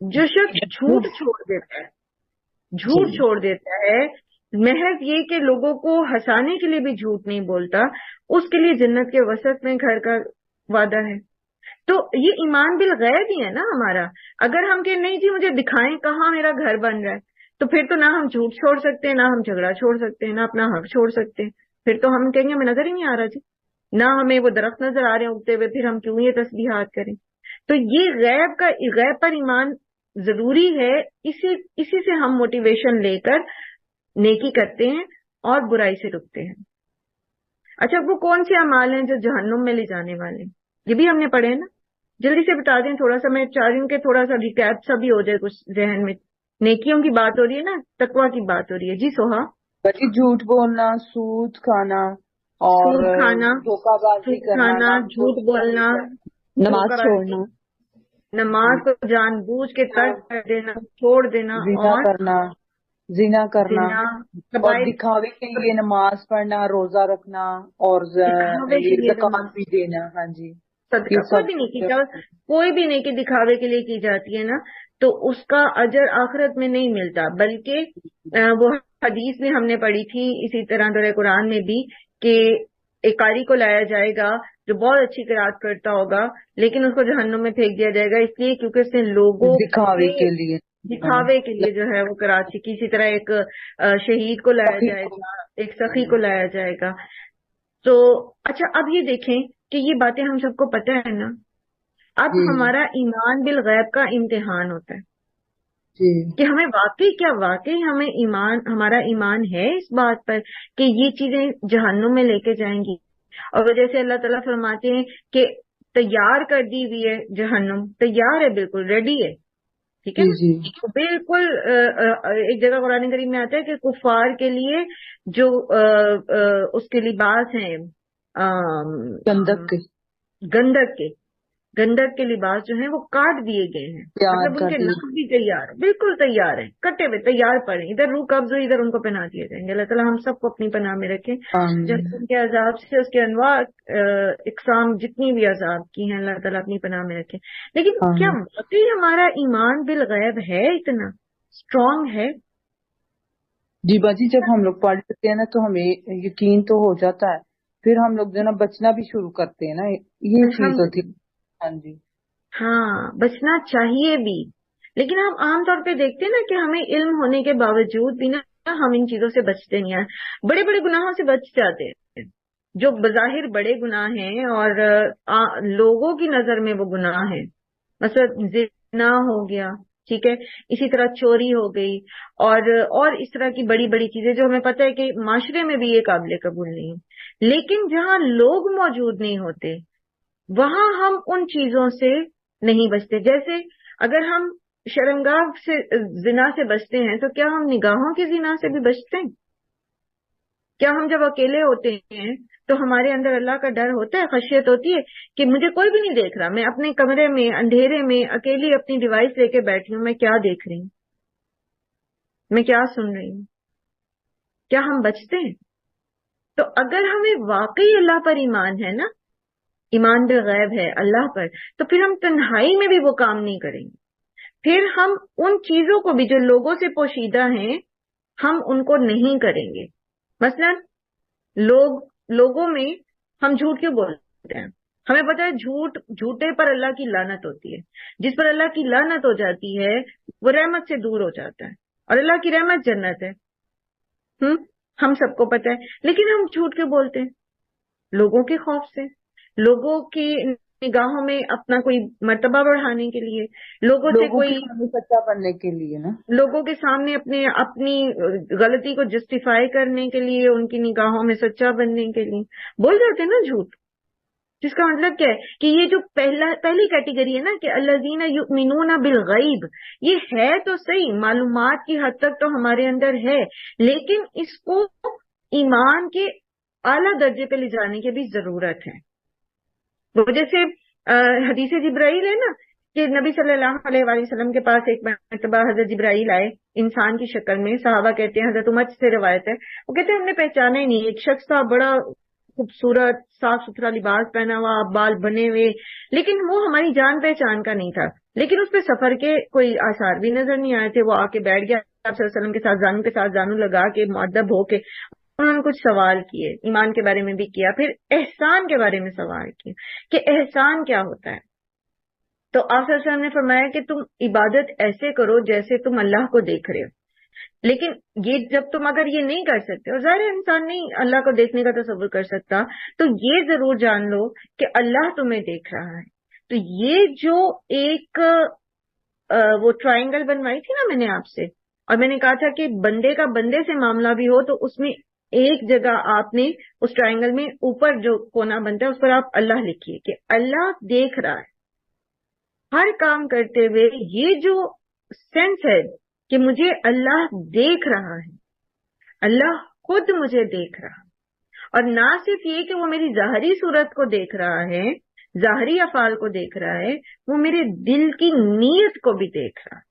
جو شخص جھوٹ چھوڑ دیتا ہے، جھوٹ چھوڑ دیتا ہے، محض یہ کہ لوگوں کو ہنسانے کے لیے بھی جھوٹ نہیں بولتا، اس کے لیے جنت کے وسط میں گھر کا وعدہ ہے. تو یہ ایمان بالغیب ہی ہے نا ہمارا. اگر ہم کہ نہیں جی مجھے دکھائیں کہاں میرا گھر بن رہا ہے، تو پھر تو نہ ہم جھوٹ چھوڑ سکتے ہیں، نہ ہم جھگڑا چھوڑ سکتے ہیں، نہ اپنا حق چھوڑ سکتے ہیں. پھر تو ہم کہیں گے ہمیں نظر ہی نہیں آ رہا جی، نہ ہمیں وہ درخت نظر آ رہے ہیں اگتے ہوئے، پھر ہم کیوں یہ تسبیحات کریں. تو یہ غیب پر ایمان ضروری ہے. اسی سے ہم موٹیویشن لے کر نیکی کرتے ہیں اور برائی سے رکتے ہیں. اچھا وہ کون سے اعمال ہیں جو جہنم میں لے جانے والے ہیں؟ یہ بھی ہم نے پڑھے نا، جلدی سے بتا دیں. تھوڑا سا میں چاہ رہی ہوں کہ تھوڑا سا ریکیپ سا بھی ہو جائے کچھ ذہن میں. نیکیوں کی بات ہو رہی ہے نا، تقویٰ کی بات ہو رہی ہے. جی سوہا. بچی جھوٹ بولنا، سود کھانا اور سود کھانا، دھوکہ بازی کرنا، جھوٹ بولنا، نماز چھوڑنا، نماز کو جان بوجھ کے ترک کر دینا، چھوڑ دینا، زنا کرنا زنا، اور قبائل دکھاوے کے لیے نماز پڑھنا، روزہ رکھنا اور دکھاوے کے لیے زکوٰۃ بھی دینا. ہاں جی، صدقہ یہ کوئی بھی نیکی کوئی بھی نیکی دکھاوے کے لیے کی جاتی ہے نا، تو اس کا اجر آخرت میں نہیں ملتا. بلکہ وہ حدیث بھی ہم نے پڑھی تھی اسی طرح دورہ قرآن میں بھی، کہ ایک قاری کو لایا جائے گا جو بہت اچھی قرات کرتا ہوگا، لیکن اس کو جہنم میں پھینک دیا جائے گا اس لیے کیونکہ اس نے لوگوں دکھاوے کے لیے جو ہے وہ قرات سیکھی. اسی طرح ایک شہید کو لایا جائے گا، ایک سخی کو لایا جائے گا. تو اچھا اب یہ دیکھیں کہ یہ باتیں ہم سب کو پتہ ہے نا. اب ہمارا ایمان بالغیب کا امتحان ہوتا ہے کہ ہمیں واقعی ہمارا ایمان ہے اس بات پر کہ یہ چیزیں جہنم میں لے کے جائیں گی. اور جیسے اللہ تعالیٰ فرماتے ہیں کہ تیار کر دی ہوئی ہے جہنم، تیار ہے، بالکل ریڈی ہے. ٹھیک ہے، بالکل. ایک جگہ قرآن کریم میں آتا ہے کہ کفار کے لیے جو اس کے لباس ہیں گندک کے لباس جو ہیں وہ کاٹ دیے گئے ہیں، مطلب ان کے نام بھی تیار، بالکل تیار ہیں، کٹے ہوئے تیار پڑے، ادھر روح قبض ہو ادھر ان کو پہنا دیے جائیں گے. اللہ تعالیٰ ہم سب کو اپنی پناہ میں رکھیں. جب ان کے عذاب سے اس کے انواع اقسام جتنی بھی عذاب کی ہیں اللہ تعالیٰ اپنی پناہ میں رکھیں. لیکن کیا واقعی ہمارا ایمان بالغیب ہے اتنا اسٹرانگ ہے؟ جی باجی، جب ہم لوگ پڑھ لیتے ہیں نا تو ہمیں یقین تو ہو جاتا ہے، پھر ہم لوگ جو ہے نا بچنا بھی شروع کرتے ہیں نا، یہ چیز ہوتی ہے. ہاں جی، ہاں بچنا چاہیے بھی. لیکن ہم عام طور پہ دیکھتے ہیں نا کہ ہمیں علم ہونے کے باوجود بھی نا ہم ان چیزوں سے بچتے نہیں ہیں. بڑے بڑے گناہوں سے بچ جاتے ہیں جو بظاہر بڑے گناہ ہیں اور لوگوں کی نظر میں وہ گناہ ہیں. مثلا زنا ہو گیا، ٹھیک ہے، اسی طرح چوری ہو گئی اور اس طرح کی بڑی بڑی چیزیں جو ہمیں پتہ ہے کہ معاشرے میں بھی یہ قابل قبول نہیں ہے. لیکن جہاں لوگ موجود نہیں ہوتے وہاں ہم ان چیزوں سے نہیں بچتے. جیسے اگر ہم شرمگاہ سے زنا سے بچتے ہیں تو کیا ہم نگاہوں کی زنا سے بھی بچتے ہیں؟ کیا ہم جب اکیلے ہوتے ہیں تو ہمارے اندر اللہ کا ڈر ہوتا ہے، خشیت ہوتی ہے کہ مجھے کوئی بھی نہیں دیکھ رہا، میں اپنے کمرے میں اندھیرے میں اکیلی اپنی ڈیوائس لے کے بیٹھی ہوں، میں کیا دیکھ رہی ہوں، میں کیا سن رہی ہوں؟ کیا ہم بچتے ہیں؟ تو اگر ہمیں واقعی اللہ پر ایمان ہے نا، ایمان بالغیب ہے اللہ پر، تو پھر ہم تنہائی میں بھی وہ کام نہیں کریں گے. پھر ہم ان چیزوں کو بھی جو لوگوں سے پوشیدہ ہیں ہم ان کو نہیں کریں گے. مثلا لوگوں میں ہم جھوٹ کیوں بولتے ہیں؟ ہمیں پتا ہے جھوٹے پر اللہ کی لعنت ہوتی ہے. جس پر اللہ کی لعنت ہو جاتی ہے وہ رحمت سے دور ہو جاتا ہے، اور اللہ کی رحمت جنت ہے. ہم سب کو پتا ہے. لیکن ہم جھوٹ کیوں بولتے ہیں؟ لوگوں کے خوف سے، لوگوں کی نگاہوں میں اپنا کوئی مرتبہ بڑھانے کے لیے، لوگوں سے کوئی سچا بننے کے لیے نا، لوگوں کے سامنے اپنی غلطی کو جسٹیفائی کرنے کے لیے، ان کی نگاہوں میں سچا بننے کے لیے بول جاتے ہیں نا جھوٹ. جس کا مطلب کیا ہے کہ یہ جو پہلی کیٹیگری ہے نا کہ الذین یؤمنون بالغیب، یہ ہے تو صحیح، معلومات کی حد تک تو ہمارے اندر ہے، لیکن اس کو ایمان کے اعلیٰ درجے پہ لے جانے کی بھی ضرورت ہے. وہ جیسے حدیث جبرائیل ہے نا کہ نبی صلی اللہ علیہ وآلہ وسلم کے پاس ایک مرتبہ حضرت جبرائیل آئے انسان کی شکل میں. صحابہ کہتے ہیں، حضرت عمر سے روایت ہے، وہ کہتے ہیں ہم نے پہچانا ہی نہیں. ایک شخص تھا بڑا خوبصورت، صاف ستھرا لباس پہنا ہوا، بال بنے ہوئے، لیکن وہ ہماری جان پہچان کا نہیں تھا. لیکن اس پہ سفر کے کوئی آثار بھی نظر نہیں آئے تھے. وہ آ کے بیٹھ گیا آپ صلی اللہ علیہ وسلم کے ساتھ زانو لگا کے مؤدب ہو کے انہوں نے کچھ سوال کیے، ایمان کے بارے میں بھی کیا، پھر احسان کے بارے میں سوال کیا کہ احسان کیا ہوتا ہے. تو آپ صلی اللہ علیہ وسلم نے فرمایا کہ تم عبادت ایسے کرو جیسے تم اللہ کو دیکھ رہے ہو. لیکن یہ جب تم اگر یہ نہیں کر سکتے، اور ظاہر انسان نہیں اللہ کو دیکھنے کا تصور کر سکتا، تو یہ ضرور جان لو کہ اللہ تمہیں دیکھ رہا ہے. تو یہ جو ایک وہ ٹرائنگل بنوائی تھی نا میں نے آپ سے، اور میں نے کہا تھا کہ بندے کا بندے سے معاملہ بھی ہو تو اس میں ایک جگہ آپ نے اس ٹرائنگل میں اوپر جو کونا بنتا ہے اس پر آپ اللہ لکھیے کہ اللہ دیکھ رہا ہے ہر کام کرتے ہوئے. یہ جو سینس ہے کہ مجھے اللہ دیکھ رہا ہے، اللہ خود مجھے دیکھ رہا ہے، اور نہ صرف یہ کہ وہ میری ظاہری صورت کو دیکھ رہا ہے، ظاہری افعال کو دیکھ رہا ہے، وہ میرے دل کی نیت کو بھی دیکھ رہا ہے.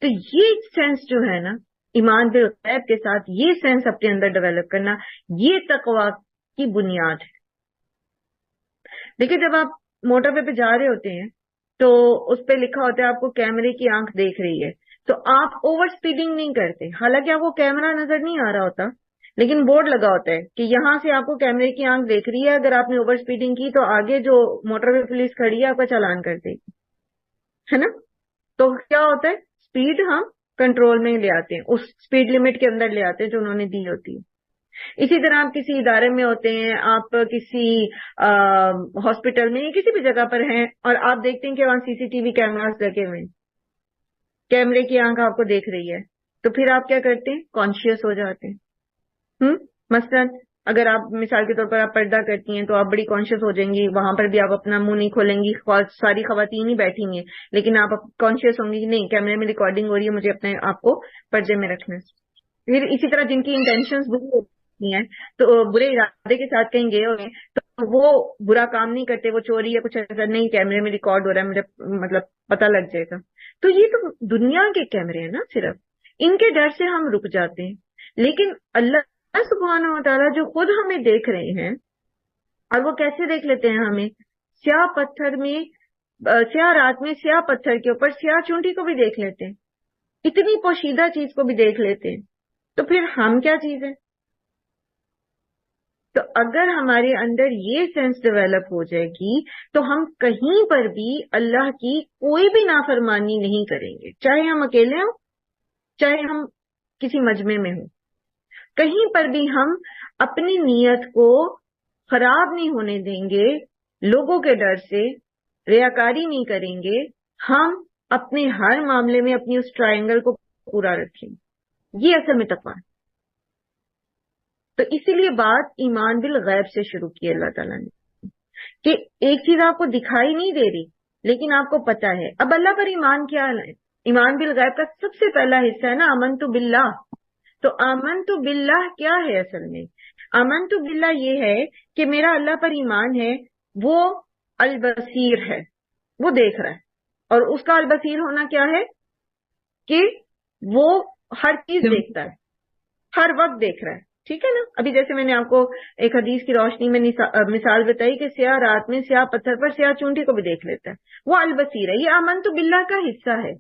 تو یہ سینس جو ہے نا ایمان بالغیب کے ساتھ، یہ سینس اپنے اندر ڈیولپ کرنا، یہ تقویٰ کی بنیاد ہے. دیکھیں جب آپ موٹر وے پہ جا رہے ہوتے ہیں تو اس پہ لکھا ہوتا ہے آپ کو کیمرے کی آنکھ دیکھ رہی ہے، تو آپ اوور سپیڈنگ نہیں کرتے، حالانکہ آپ کو کیمرہ نظر نہیں آ رہا ہوتا، لیکن بورڈ لگا ہوتا ہے کہ یہاں سے آپ کو کیمرے کی آنکھ دیکھ رہی ہے، اگر آپ نے اوور سپیڈنگ کی تو آگے جو موٹر وے پولیس کھڑی ہے آپ کا چالان کر دے گی، ہے نا. تو کیا ہوتا ہے، سپیڈ ہم کنٹرول میں لے آتے ہیں، اس سپیڈ لمٹ کے اندر لے آتے ہیں جو انہوں نے دی ہوتی ہے. اسی طرح آپ کسی ادارے میں ہوتے ہیں، آپ کسی ہاسپٹل میں کسی بھی جگہ پر ہیں اور آپ دیکھتے ہیں کہ وہاں CCTV کیمراز لگے ہوئے ہیں، کیمرے کی آنکھ آپ کو دیکھ رہی ہے، تو پھر آپ کیا کرتے ہیں، کانشیس ہو جاتے ہیں. مثلا اگر آپ مثال کے طور پر آپ پردہ کرتی ہیں تو آپ بڑی کانشیس ہو جائیں گی، وہاں پر بھی آپ اپنا منہ نہیں کھولیں گی، ساری خواتین ہی بیٹھی ہیں، لیکن آپ کانشیس ہوں گی کہ نہیں کیمرے میں ریکارڈنگ ہو رہی ہے، مجھے اپنے آپ کو پردے میں رکھنا ہے. پھر اسی طرح جن کی انٹینشنز بری ہوتی ہیں تو برے ارادے کے ساتھ کہیں گئے ہوئے تو وہ برا کام نہیں کرتے، وہ چوری یا کچھ ایسا نہیں، کیمرے میں ریکارڈ ہو رہا ہے، مجھے مطلب پتہ لگ جائے گا. تو یہ تو دنیا کے کیمرے ہیں نا، صرف ان کے ڈر سے ہم رک جاتے ہیں. لیکن اللہ سبحانہ و تعالیٰ جو خود ہمیں دیکھ رہے ہیں، اور وہ کیسے دیکھ لیتے ہیں ہمیں، سیاہ پتھر میں، سیاہ رات میں سیاہ پتھر کے اوپر سیاہ چونٹی کو بھی دیکھ لیتے ہیں، اتنی پوشیدہ چیز کو بھی دیکھ لیتے ہیں. تو پھر ہم کیا چیز ہے؟ تو اگر ہمارے اندر یہ سینس ڈیولپ ہو جائے گی تو ہم کہیں پر بھی اللہ کی کوئی بھی نافرمانی نہیں کریں گے، چاہے ہم اکیلے ہوں، چاہے ہم کسی مجمع میں ہوں. کہیں پر بھی ہم اپنی نیت کو خراب نہیں ہونے دیں گے، لوگوں کے ڈر سے ریاکاری نہیں کریں گے، ہم اپنے ہر معاملے میں اپنی اس ٹرائنگل کو پورا رکھیں گے. یہ اصل میں تقویٰ ہے. تو اسی لیے بات ایمان بالغیب سے شروع کی اللہ تعالیٰ نے کہ ایک چیز آپ کو دکھائی نہیں دے رہی لیکن آپ کو پتا ہے. اب اللہ پر ایمان کیا ہے؟ ایمان بالغیب کا سب سے پہلا حصہ ہے نا آمنت باللہ. تو آمنت باللہ کیا ہے اصل میں؟ آمنت باللہ یہ ہے کہ میرا اللہ پر ایمان ہے، وہ البصیر ہے، وہ دیکھ رہا ہے. اور اس کا البصیر ہونا کیا ہے کہ وہ ہر چیز دیکھتا ہے، ہر وقت دیکھ رہا ہے. ٹھیک ہے نا. ابھی جیسے میں نے آپ کو ایک حدیث کی روشنی میں مثال بتائی کہ سیاہ رات میں سیاہ پتھر پر سیاہ چونٹی کو بھی دیکھ لیتا ہے، وہ البصیر ہے. یہ آمنت باللہ کا حصہ ہے.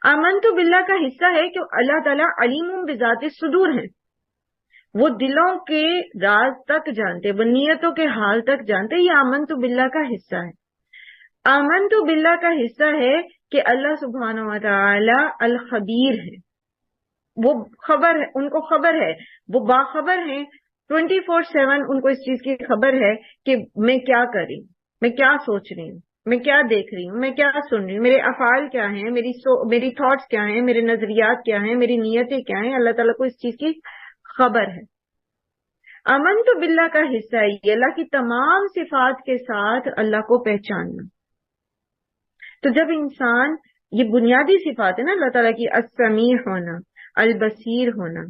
آمنت باللہ کا حصہ ہے کہ اللہ تعالیٰ علیم بذات الصدور ہیں، وہ دلوں کے راز تک جانتے، وہ نیتوں کے حال تک جانتے. یہ آمنت باللہ کا حصہ ہے. آمنت باللہ کا حصہ ہے کہ اللہ سبحانہ و تعالی الخبیر ہے، وہ خبر ہے، ان کو خبر ہے، وہ باخبر ہیں 24/7. ان کو اس چیز کی خبر ہے کہ میں کیا کر رہی ہوں، میں کیا سوچ رہی ہوں، میں کیا دیکھ رہی ہوں، میں کیا سن رہی ہوں، میرے افعال کیا ہیں، میری تھاٹس کیا ہیں، میرے نظریات کیا ہیں، میری نیتیں کیا ہیں. اللہ تعالیٰ کو اس چیز کی خبر ہے. امن تو باللہ کا حصہ ہے یہ اللہ کی تمام صفات کے ساتھ اللہ کو پہچاننا. تو جب انسان، یہ بنیادی صفات ہے نا اللہ تعالیٰ کی، السمیع ہونا، البصیر ہونا،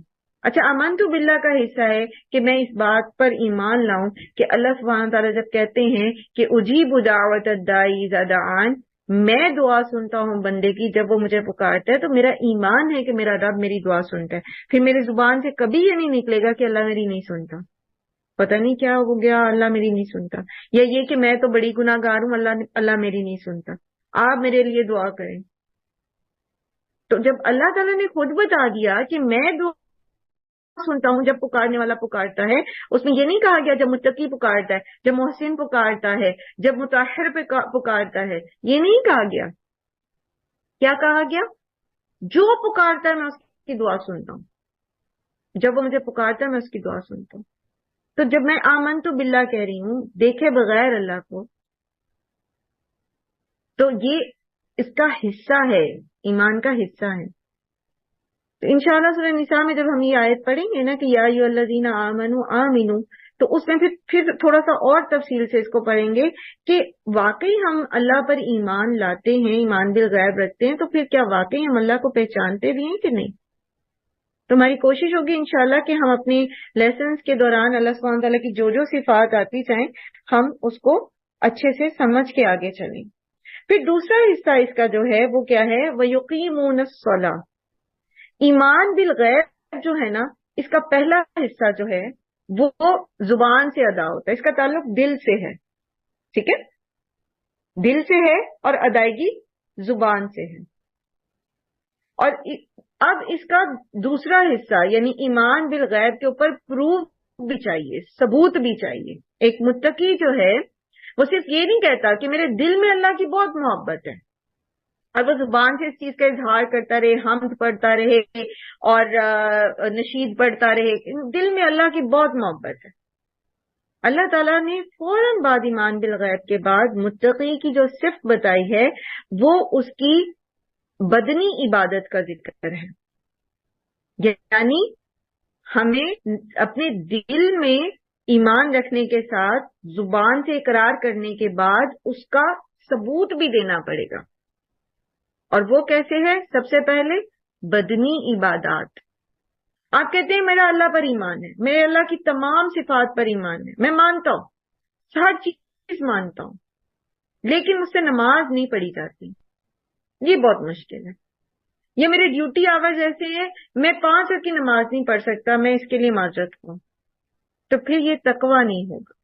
اچھا، آمن تو باللہ کا حصہ ہے کہ میں اس بات پر ایمان لاؤں کہ اللہ سبحانہ تعالیٰ جب کہتے ہیں کہ اجیب دعوت الداعی اذا دعان، میں دعا سنتا ہوں بندے کی جب وہ مجھے پکارتا ہے، تو میرا ایمان ہے کہ میرا رب میری دعا سنتا ہے. پھر میری زبان سے کبھی یہ نہیں نکلے گا کہ اللہ میری نہیں سنتا، پتہ نہیں کیا ہو گیا اللہ میری نہیں سنتا، یا یہ کہ میں تو بڑی گناہ گار ہوں، اللہ میری نہیں سنتا، آپ میرے لیے دعا کریں. تو جب اللہ تعالیٰ نے خود بتا دیا کہ میں دعا سنتا ہوں جب پکارنے والا پکارتا ہے، اس میں یہ نہیں کہا گیا جب متقی پکارتا ہے، جب محسن پکارتا ہے، جب مطہر پکارتا ہے، یہ نہیں کہا گیا. کیا کہا گیا؟ جو پکارتا ہے میں اس کی دعا سنتا ہوں، جب وہ مجھے پکارتا ہے میں اس کی دعا سنتا ہوں. تو جب میں آمن تو باللہ کہہ رہی ہوں دیکھے بغیر اللہ کو، تو یہ اس کا حصہ ہے، ایمان کا حصہ ہے. تو انشاءاللہ سورہ نساء میں جب ہم یہ آیت پڑھیں گے نا کہ یا ایھا الذین آمنوا آمنوا، تو اس میں پھر تھوڑا سا اور تفصیل سے اس کو پڑھیں گے کہ واقعی ہم اللہ پر ایمان لاتے ہیں، ایمان بالغیب رکھتے ہیں، تو پھر کیا واقعی ہم اللہ کو پہچانتے بھی ہیں کہ نہیں. تو ہماری کوشش ہوگی انشاءاللہ کہ ہم اپنے لیسنز کے دوران اللہ سبحانہ تعالیٰ کی جو جو صفات آتی جائیں ہم اس کو اچھے سے سمجھ کے آگے چلیں. پھر دوسرا حصہ اس کا جو ہے وہ کیا ہے؟ وَيُقِيمُونَ الصَّلَاةَ. ایمان بالغیب جو ہے نا، اس کا پہلا حصہ جو ہے وہ زبان سے ادا ہوتا ہے، اس کا تعلق دل سے ہے. ٹھیک ہے، دل سے ہے اور ادائیگی زبان سے ہے. اور اب اس کا دوسرا حصہ یعنی ایمان بالغیب کے اوپر پروف بھی چاہیے، ثبوت بھی چاہیے. ایک متقی جو ہے وہ صرف یہ نہیں کہتا کہ میرے دل میں اللہ کی بہت محبت ہے اور وہ زبان سے اس چیز کا اظہار کرتا رہے، حمد پڑھتا رہے اور نشید پڑھتا رہے، دل میں اللہ کی بہت محبت ہے. اللہ تعالیٰ نے فوراً بعد ایمان بالغیب کے بعد متقی کی جو صفت بتائی ہے وہ اس کی بدنی عبادت کا ذکر ہے. یعنی ہمیں اپنے دل میں ایمان رکھنے کے ساتھ زبان سے اقرار کرنے کے بعد اس کا ثبوت بھی دینا پڑے گا. اور وہ کیسے ہے؟ سب سے پہلے بدنی عبادات. آپ کہتے ہیں میرا اللہ پر ایمان ہے، میرے اللہ کی تمام صفات پر ایمان ہے، میں مانتا ہوں، ہر چیز مانتا ہوں، لیکن مجھ سے نماز نہیں پڑھی جاتی. یہ بہت مشکل ہے. یہ میرے ڈیوٹی آورز ایسے ہیں، میں 5 وقت کی نماز نہیں پڑھ سکتا، میں اس کے لیے معذرت ہوں. تو پھر یہ تقویٰ نہیں ہوگا.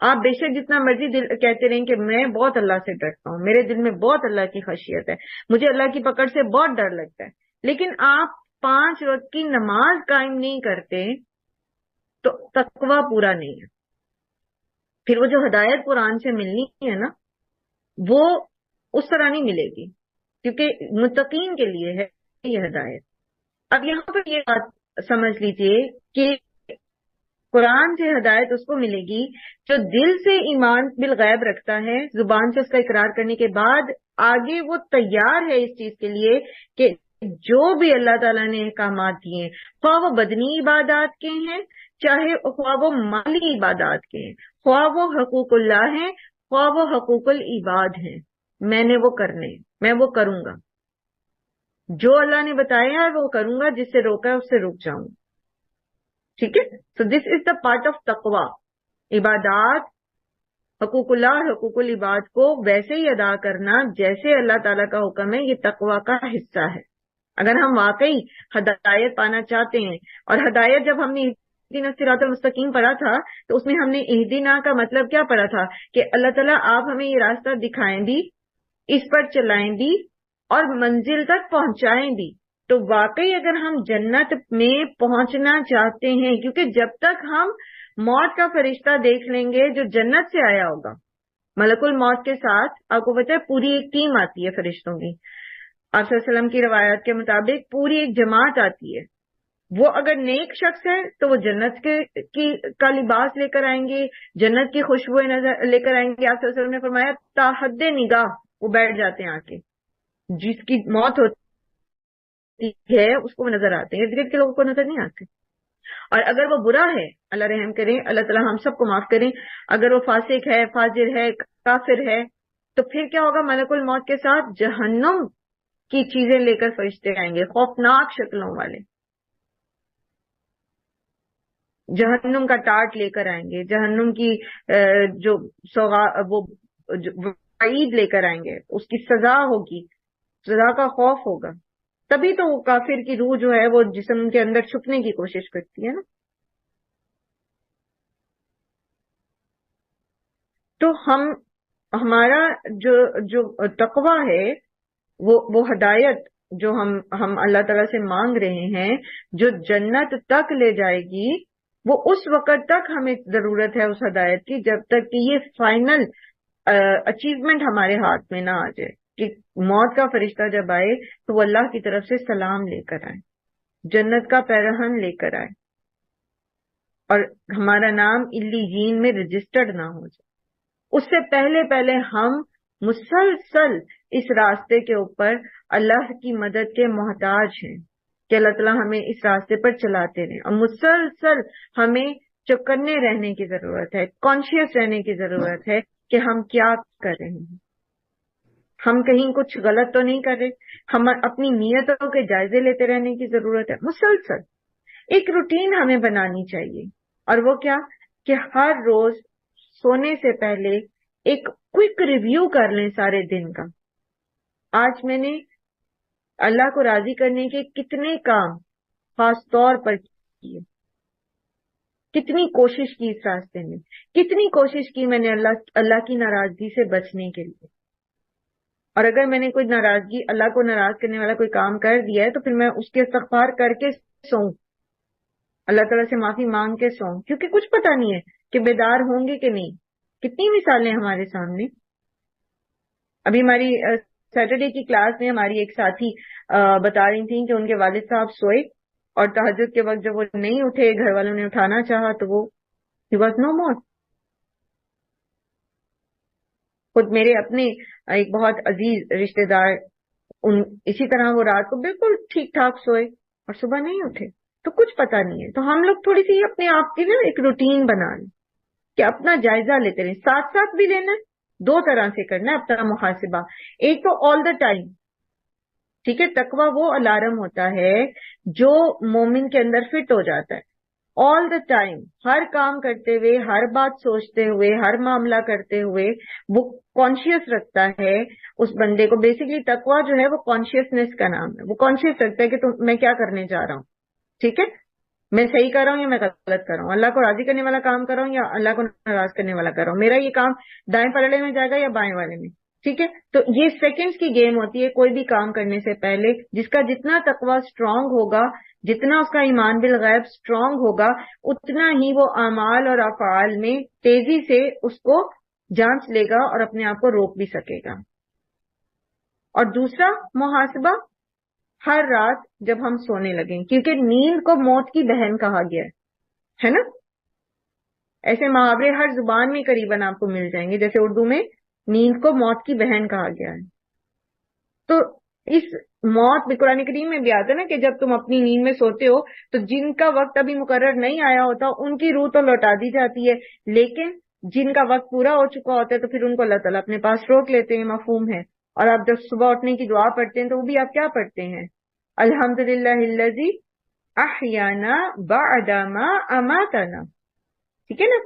آپ بے شک جتنا مرضی دل کہتے رہیں کہ میں بہت اللہ سے ڈرتا ہوں، میرے دل میں بہت اللہ کی خشیت ہے، مجھے اللہ کی پکڑ سے بہت ڈر لگتا ہے، لیکن آپ 5 وقت کی نماز قائم نہیں کرتے تو تقویٰ پورا نہیں ہے. پھر وہ جو ہدایت قرآن سے ملنی ہے نا وہ اس طرح نہیں ملے گی، کیونکہ متقین کے لیے ہے یہ ہدایت. اب یہاں پر یہ بات سمجھ لیجئے کہ قرآن سے ہدایت اس کو ملے گی جو دل سے ایمان بالغیب رکھتا ہے، زبان سے اس کا اقرار کرنے کے بعد آگے وہ تیار ہے اس چیز کے لیے کہ جو بھی اللہ تعالیٰ نے احکامات دیے، خواہ وہ بدنی عبادات کے ہیں، چاہے خواہ وہ مالی عبادات کے ہیں، خواہ وہ حقوق اللہ ہیں، خواہ وہ حقوق العباد ہیں، میں نے وہ کرنے، میں وہ کروں گا. جو اللہ نے بتایا ہے وہ کروں گا، جس سے روکا ہے اس سے رک جاؤں. ٹھیک ہے، سو دس از دا پارٹ آف تقوی. عبادات، حقوق اللہ، حقوق العباد کو ویسے ہی ادا کرنا جیسے اللہ تعالیٰ کا حکم ہے، یہ تقوی کا حصہ ہے. اگر ہم واقعی ہدایت پانا چاہتے ہیں، اور ہدایت جب ہم نے اہدنا الصراط المستقیم پڑھا تھا تو اس میں ہم نے اہدنا کا مطلب کیا پڑھا تھا کہ اللہ تعالیٰ آپ ہمیں یہ راستہ دکھائیں بھی، اس پر چلائیں بھی اور منزل تک پہنچائیں بھی. تو واقعی اگر ہم جنت میں پہنچنا چاہتے ہیں، کیونکہ جب تک ہم موت کا فرشتہ دیکھ لیں گے جو جنت سے آیا ہوگا، ملک الموت کے ساتھ آپ کو پتہ ہے پوری ایک ٹیم آتی ہے فرشتوں کی، آپ صلی اللہ علیہ وسلم کی روایات کے مطابق پوری ایک جماعت آتی ہے. وہ اگر نیک شخص ہے تو وہ جنت کا لباس لے کر آئیں گے، جنت کی خوشبوئیں لے کر آئیں گے. آپ صلی اللہ علیہ وسلم نے فرمایا تا حد نگاہ وہ بیٹھ جاتے ہیں آ کے، جس کی موت ہوتی ہے اس کو وہ نظر آتے ہیں، ارد گرد کے لوگوں کو نظر نہیں آتے. اور اگر وہ برا ہے، اللہ رحم کریں، اللہ تعالیٰ ہم سب کو معاف کریں، اگر وہ فاسق ہے، فاجر ہے، کافر ہے، تو پھر کیا ہوگا؟ ملک الموت کے ساتھ جہنم کی چیزیں لے کر فرشتے آئیں گے، خوفناک شکلوں والے. جہنم کا ٹاٹ لے کر آئیں گے، جہنم کی جو وہ وعید لے کر آئیں گے، اس کی سزا ہوگی، سزا کا خوف ہوگا، تبھی تو وہ کافر کی روح جو ہے وہ جسم کے اندر چھپنے کی کوشش کرتی ہے نا. تو ہمارا جو تقویٰ ہے وہ ہدایت جو ہم اللہ تعالیٰ سے مانگ رہے ہیں، جو جنت تک لے جائے گی، وہ اس وقت تک ہمیں ضرورت ہے اس ہدایت کی جب تک کہ یہ فائنل اچیومنٹ ہمارے ہاتھ میں نہ آ جائے کہ موت کا فرشتہ جب آئے تو وہ اللہ کی طرف سے سلام لے کر آئے، جنت کا پیرہن لے کر آئے، اور ہمارا نام علیین میں رجسٹرڈ نہ ہو جائے. اس سے پہلے ہم مسلسل اس راستے کے اوپر اللہ کی مدد کے محتاج ہیں کہ اللہ تعالیٰ ہمیں اس راستے پر چلاتے رہیں، اور مسلسل ہمیں چوکنے رہنے کی ضرورت ہے، کانشیس رہنے کی ضرورت ہے کہ ہم کیا کر رہے ہیں، ہم کہیں کچھ غلط تو نہیں کر رہے، ہم اپنی نیتوں کے جائزے لیتے رہنے کی ضرورت ہے. مسلسل ایک روٹین ہمیں بنانی چاہیے، اور وہ کیا کہ ہر روز سونے سے پہلے ایک کوئک ریویو کر لیں سارے دن کا. آج میں نے اللہ کو راضی کرنے کے کتنے کام خاص طور پر کیے، کتنی کوشش کی اس راستے میں، کتنی کوشش کی میں نے اللہ کی ناراضگی سے بچنے کے لیے. اور اگر میں نے کوئی ناراضگی، اللہ کو ناراض کرنے والا کوئی کام کر دیا ہے تو پھر میں اس کے استغفار کر کے سوؤں، اللہ تعالیٰ سے معافی مانگ کے سوؤں، کیونکہ کچھ پتہ نہیں ہے کہ بیدار ہوں گے کہ نہیں. کتنی مثالیں ہمارے سامنے. ابھی ہماری سیٹرڈے کی کلاس میں ہماری ایک ساتھی بتا رہی تھیں کہ ان کے والد صاحب سوئے اور تہجد کے وقت جب وہ نہیں اٹھے، گھر والوں نے اٹھانا چاہا تو وہ ہی واز نو مور. خود میرے اپنے ایک بہت عزیز رشتے دار اسی طرح وہ رات کو بالکل ٹھیک ٹھاک سوئے اور صبح نہیں اٹھے. تو کچھ پتا نہیں ہے. تو ہم لوگ تھوڑی سی اپنے آپ کی نا ایک روٹین بنا لیں کہ اپنا جائزہ لیتے رہیں. ساتھ ساتھ بھی لینا ہے، دو طرح سے کرنا ہے اپنا محاسبہ. ایک تو آل دا ٹائم، ٹھیک ہے، تقویٰ وہ الارم ہوتا ہے جو مومن کے اندر فٹ ہو جاتا ہے. آل دا ٹائم، ہر کام کرتے ہوئے، ہر بات سوچتے ہوئے، ہر معاملہ کرتے ہوئے وہ کانشیس رکھتا ہے اس بندے کو. بیسکلی تقویٰ جو ہے وہ کانشیسنیس کا نام ہے. وہ کانشیس رکھتا ہے کہ میں کیا کرنے جا رہا ہوں، ٹھیک ہے، میں صحیح کر رہا ہوں یا میں غلط کر رہا ہوں، اللہ کو راضی کرنے والا کام کر رہا ہوں یا اللہ کو ناراض کرنے والا کر رہا ہوں، میرا یہ کام دائیں پلڑے میں جائے گا یا بائیں والے میں، ٹھیک ہے. تو یہ سیکنڈز کی گیم ہوتی ہے کوئی بھی کام کرنے سے پہلے. جس کا جتنا تقویٰ اسٹرانگ ہوگا، جتنا اس کا ایمان بالغیب اسٹرانگ ہوگا، اتنا ہی وہ اعمال اور افعال میں تیزی سے اس کو جانچ لے گا اور اپنے آپ کو روک بھی سکے گا. اور دوسرا محاسبہ ہر رات جب ہم سونے لگیں، کیونکہ نیند کو موت کی بہن کہا گیا ہے نا. ایسے محاورے ہر زبان میں قریباً آپ کو مل جائیں گے، جیسے اردو میں نیند کو موت کی بہن کہا گیا ہے. تو اس موت بھی قرآن کریم میں بھی آتا ہے نا کہ جب تم اپنی نیند میں سوتے ہو تو جن کا وقت ابھی مقرر نہیں آیا ہوتا ان کی روح تو لوٹا دی جاتی ہے، لیکن جن کا وقت پورا ہو چکا ہوتا ہے تو پھر ان کو اللہ تعالیٰ اپنے پاس روک لیتے ہیں. مفہوم ہے. اور آپ جب صبح اٹھنے کی دعا پڑھتے ہیں تو وہ بھی آپ کیا پڑھتے ہیں؟ الحمدللہ الذی احیانا بعد ما اماتنا، ٹھیک ہے نا،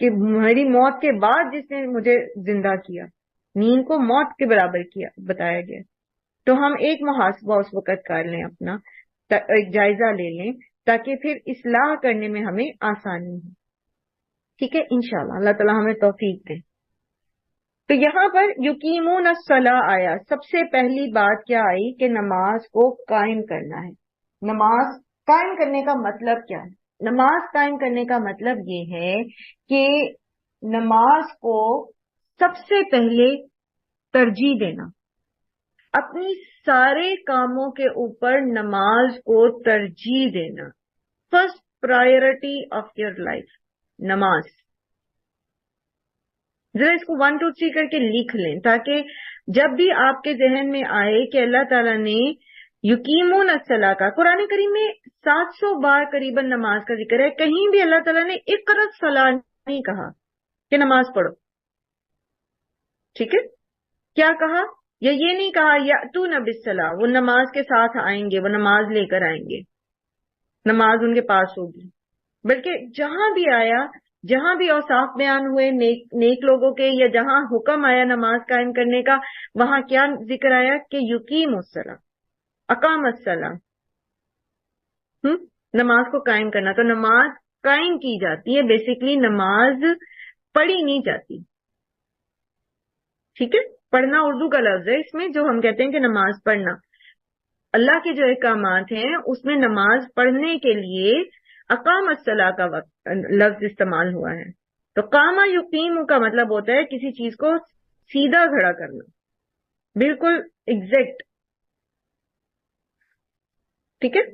کہ میری موت کے بعد جس نے مجھے زندہ کیا. نیند کو موت کے برابر کیا بتایا گیا. تو ہم ایک محاسبہ اس وقت کر لیں، اپنا ایک جائزہ لے لیں تاکہ پھر اصلاح کرنے میں ہمیں آسانی ہو. ٹھیک ہے، انشاءاللہ اللہ تعالیٰ ہمیں توفیق دے. تو یہاں پر یقیمون الصلاۃ آیا. سب سے پہلی بات کیا آئی کہ نماز کو قائم کرنا ہے. نماز قائم کرنے کا مطلب کیا ہے؟ نماز قائم کرنے کا مطلب یہ ہے کہ نماز کو سب سے پہلے ترجیح دینا. اپنی سارے کاموں کے اوپر نماز کو ترجیح دینا. First priority of your life نماز. ذرا اس کو 1 2 3 کر کے لکھ لیں تاکہ جب بھی آپ کے ذہن میں آئے کہ اللہ تعالیٰ نے یقیمون الصلاۃ کا قرآن کریم میں 700 بار قریباً نماز کا ذکر ہے. کہیں بھی اللہ تعالیٰ نے اقرأ الصلاۃ نہیں کہا کہ نماز پڑھو، ٹھیک ہے. کیا کہا؟ یا یہ نہیں کہا یأتون بالصلاۃ، وہ نماز کے ساتھ آئیں گے، وہ نماز لے کر آئیں گے، نماز ان کے پاس ہوگی. بلکہ جہاں بھی آیا، جہاں بھی اوصاف بیان ہوئے نیک لوگوں کے، یا جہاں حکم آیا نماز قائم کرنے کا، وہاں کیا ذکر آیا کہ یقیم الصلاۃ، اقام الصلاۃ، نماز کو قائم کرنا. تو نماز قائم کی جاتی ہے، بیسیکلی نماز پڑھی نہیں جاتی. ٹھیک ہے، پڑھنا اردو کا لفظ ہے اس میں، جو ہم کہتے ہیں کہ نماز پڑھنا. اللہ کے جو احکامات ہیں اس میں نماز پڑھنے کے لیے اقام الصلاۃ کا لفظ استعمال ہوا ہے. تو قامہ یقیم کا مطلب ہوتا ہے کسی چیز کو سیدھا کھڑا کرنا، بالکل ایگزیکٹ. ٹھیک ہے،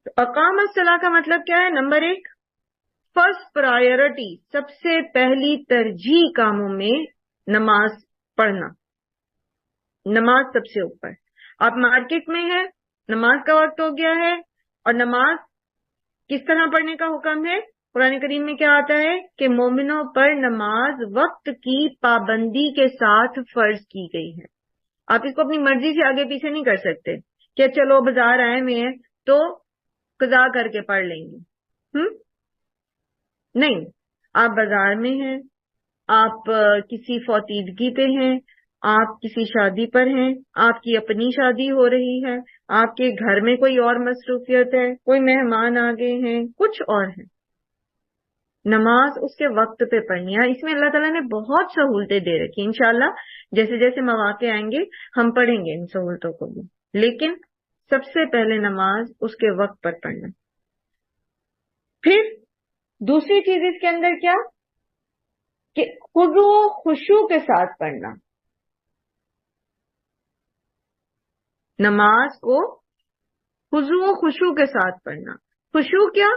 تو اقام الصلاۃ کا مطلب کیا ہے؟ نمبر 1، فرسٹ پرائیورٹی، سب سے پہلی ترجیح کاموں میں نماز پڑھنا، نماز سب سے اوپر. آپ مارکیٹ میں ہیں، نماز کا وقت ہو گیا ہے، اور نماز کس طرح پڑھنے کا حکم ہے؟ قرآن کریم میں کیا آتا ہے کہ مومنوں پر نماز وقت کی پابندی کے ساتھ فرض کی گئی ہے. آپ اس کو اپنی مرضی سے آگے پیچھے نہیں کر سکتے کہ چلو بازار آئے ہوئے ہیں تو قضا کر کے پڑھ لیں گے. نہیں، آپ بازار میں ہیں، آپ کسی فوتیدگی پہ ہیں، آپ کسی شادی پر ہیں، آپ کی اپنی شادی ہو رہی ہے، آپ کے گھر میں کوئی اور مصروفیت ہے، کوئی مہمان آ گئے ہیں، کچھ اور ہے، نماز اس کے وقت پہ پڑھنی ہے. اس میں اللہ تعالیٰ نے بہت سہولتیں دے رکھی ہیں. انشاءاللہ جیسے جیسے مواقع آئیں گے ہم پڑھیں گے ان سہولتوں کو بھی، لیکن سب سے پہلے نماز اس کے وقت پر پڑھنا. پھر دوسری چیز اس کے اندر کیا کہ خضوع و خشوع کے ساتھ پڑھنا. نماز کو خضوع و خشوع کے ساتھ پڑھنا. خشوع کیا؟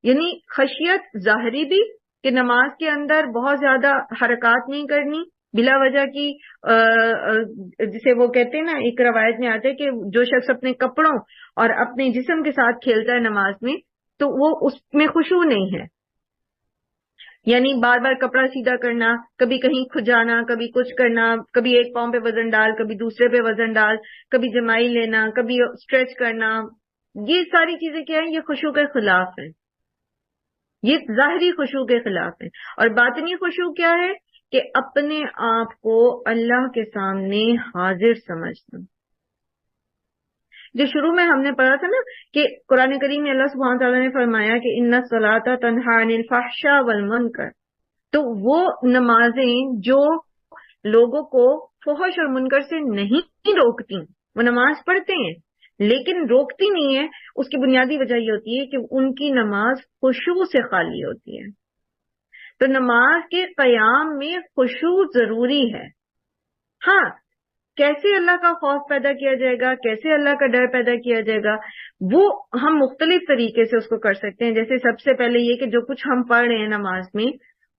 یعنی خشیت ظاہری بھی، کہ نماز کے اندر بہت زیادہ حرکات نہیں کرنی بلا وجہ کی، جسے وہ کہتے ہیں نا، ایک روایت میں آتا ہے کہ جو شخص اپنے کپڑوں اور اپنے جسم کے ساتھ کھیلتا ہے نماز میں تو وہ اس میں خشوع نہیں ہے. یعنی بار بار کپڑا سیدھا کرنا، کبھی کہیں کھجانا، کبھی کچھ کرنا، کبھی ایک پاؤں پہ وزن ڈال، کبھی دوسرے پہ وزن ڈال، کبھی جمائی لینا، کبھی اسٹریچ کرنا، یہ ساری چیزیں کیا ہیں؟ یہ خشوع کے خلاف ہیں، یہ ظاہری خشوع کے خلاف ہیں. اور باطنی خشوع کیا ہے؟ کہ اپنے آپ کو اللہ کے سامنے حاضر سمجھنا. جو شروع میں ہم نے پڑھا تھا نا کہ قرآن کریم میں اللہ سبحانہ تعالیٰ نے فرمایا کہ ان الصلاۃ تنہی عن الفحشاء والمنکر، تو وہ نمازیں جو لوگوں کو فحش اور منکر سے نہیں روکتی، وہ نماز پڑھتے ہیں لیکن روکتی نہیں ہے. اس کی بنیادی وجہ یہ ہوتی ہے کہ ان کی نماز خشوع سے خالی ہوتی ہے. تو نماز کے قیام میں خشوع ضروری ہے. ہاں، کیسے اللہ کا خوف پیدا کیا جائے گا، کیسے اللہ کا ڈر پیدا کیا جائے گا، وہ ہم مختلف طریقے سے اس کو کر سکتے ہیں. جیسے سب سے پہلے یہ کہ جو کچھ ہم پڑھ رہے ہیں نماز میں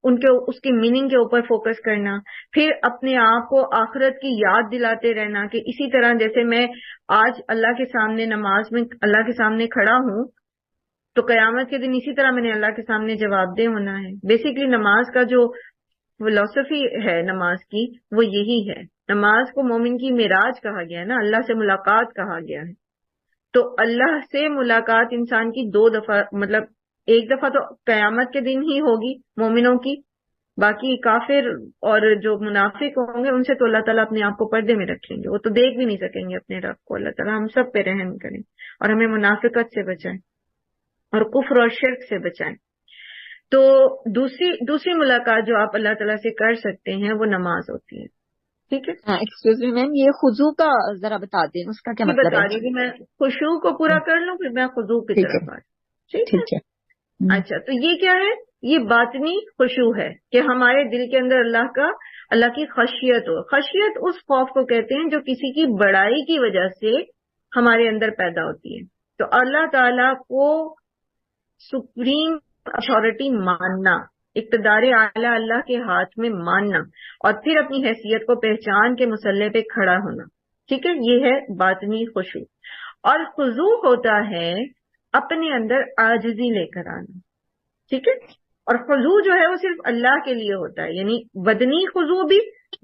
اس کی میننگ کے اوپر فوکس کرنا، پھر اپنے آپ کو آخرت کی یاد دلاتے رہنا کہ اسی طرح جیسے میں آج اللہ کے سامنے نماز میں اللہ کے سامنے کھڑا ہوں تو قیامت کے دن اسی طرح میں نے اللہ کے سامنے جواب دہ ہونا ہے. بیسیکلی نماز کا جو فلسفی ہے نماز کی وہ یہی ہے. نماز کو مومن کی معراج کہا گیا ہے نا، اللہ سے ملاقات کہا گیا ہے. تو اللہ سے ملاقات انسان کی 2 دفعہ، مطلب ایک دفعہ تو قیامت کے دن ہی ہوگی مومنوں کی، باقی کافر اور جو منافق ہوں گے ان سے تو اللہ تعالیٰ اپنے آپ کو پردے میں رکھیں گے، وہ تو دیکھ بھی نہیں سکیں گے اپنے رب کو. اللہ تعالیٰ ہم سب پہ رحم کریں اور ہمیں منافقت سے بچائیں اور کفر اور شرک سے بچائیں. تو دوسری ملاقات جو آپ اللہ تعالیٰ سے کر سکتے ہیں وہ نماز ہوتی ہے. ٹھیک ہے، ایکسکیوز می میم، یہ خضوع کا ذرا بتا دیں، اس کا کیا مطلب بتا ہے؟ رہی ہوں، میں خشوع کو پورا کر لوں پھر میں خضوع کی طرف آ جاؤں. ٹھیک ہے. اچھا، تو یہ کیا ہے؟ یہ باطنی خشوع ہے کہ ہمارے دل کے اندر اللہ کی خشیت ہو. خشیت اس خوف کو کہتے ہیں جو کسی کی بڑائی کی وجہ سے ہمارے اندر پیدا ہوتی ہے. تو اللہ تعالیٰ کو سپریم اتھارٹی ماننا، اقتدار اعلیٰ اللہ کے ہاتھ میں ماننا، اور پھر اپنی حیثیت کو پہچان کے مسلح پہ کھڑا ہونا. ٹھیک ہے، یہ ہے باطنی خشوع. اور خضوع ہوتا ہے اپنے اندر عاجزی لے کر آنا. ٹھیک ہے، اور خضوع جو ہے وہ صرف اللہ کے لیے ہوتا ہے. یعنی بدنی خضوع بھی،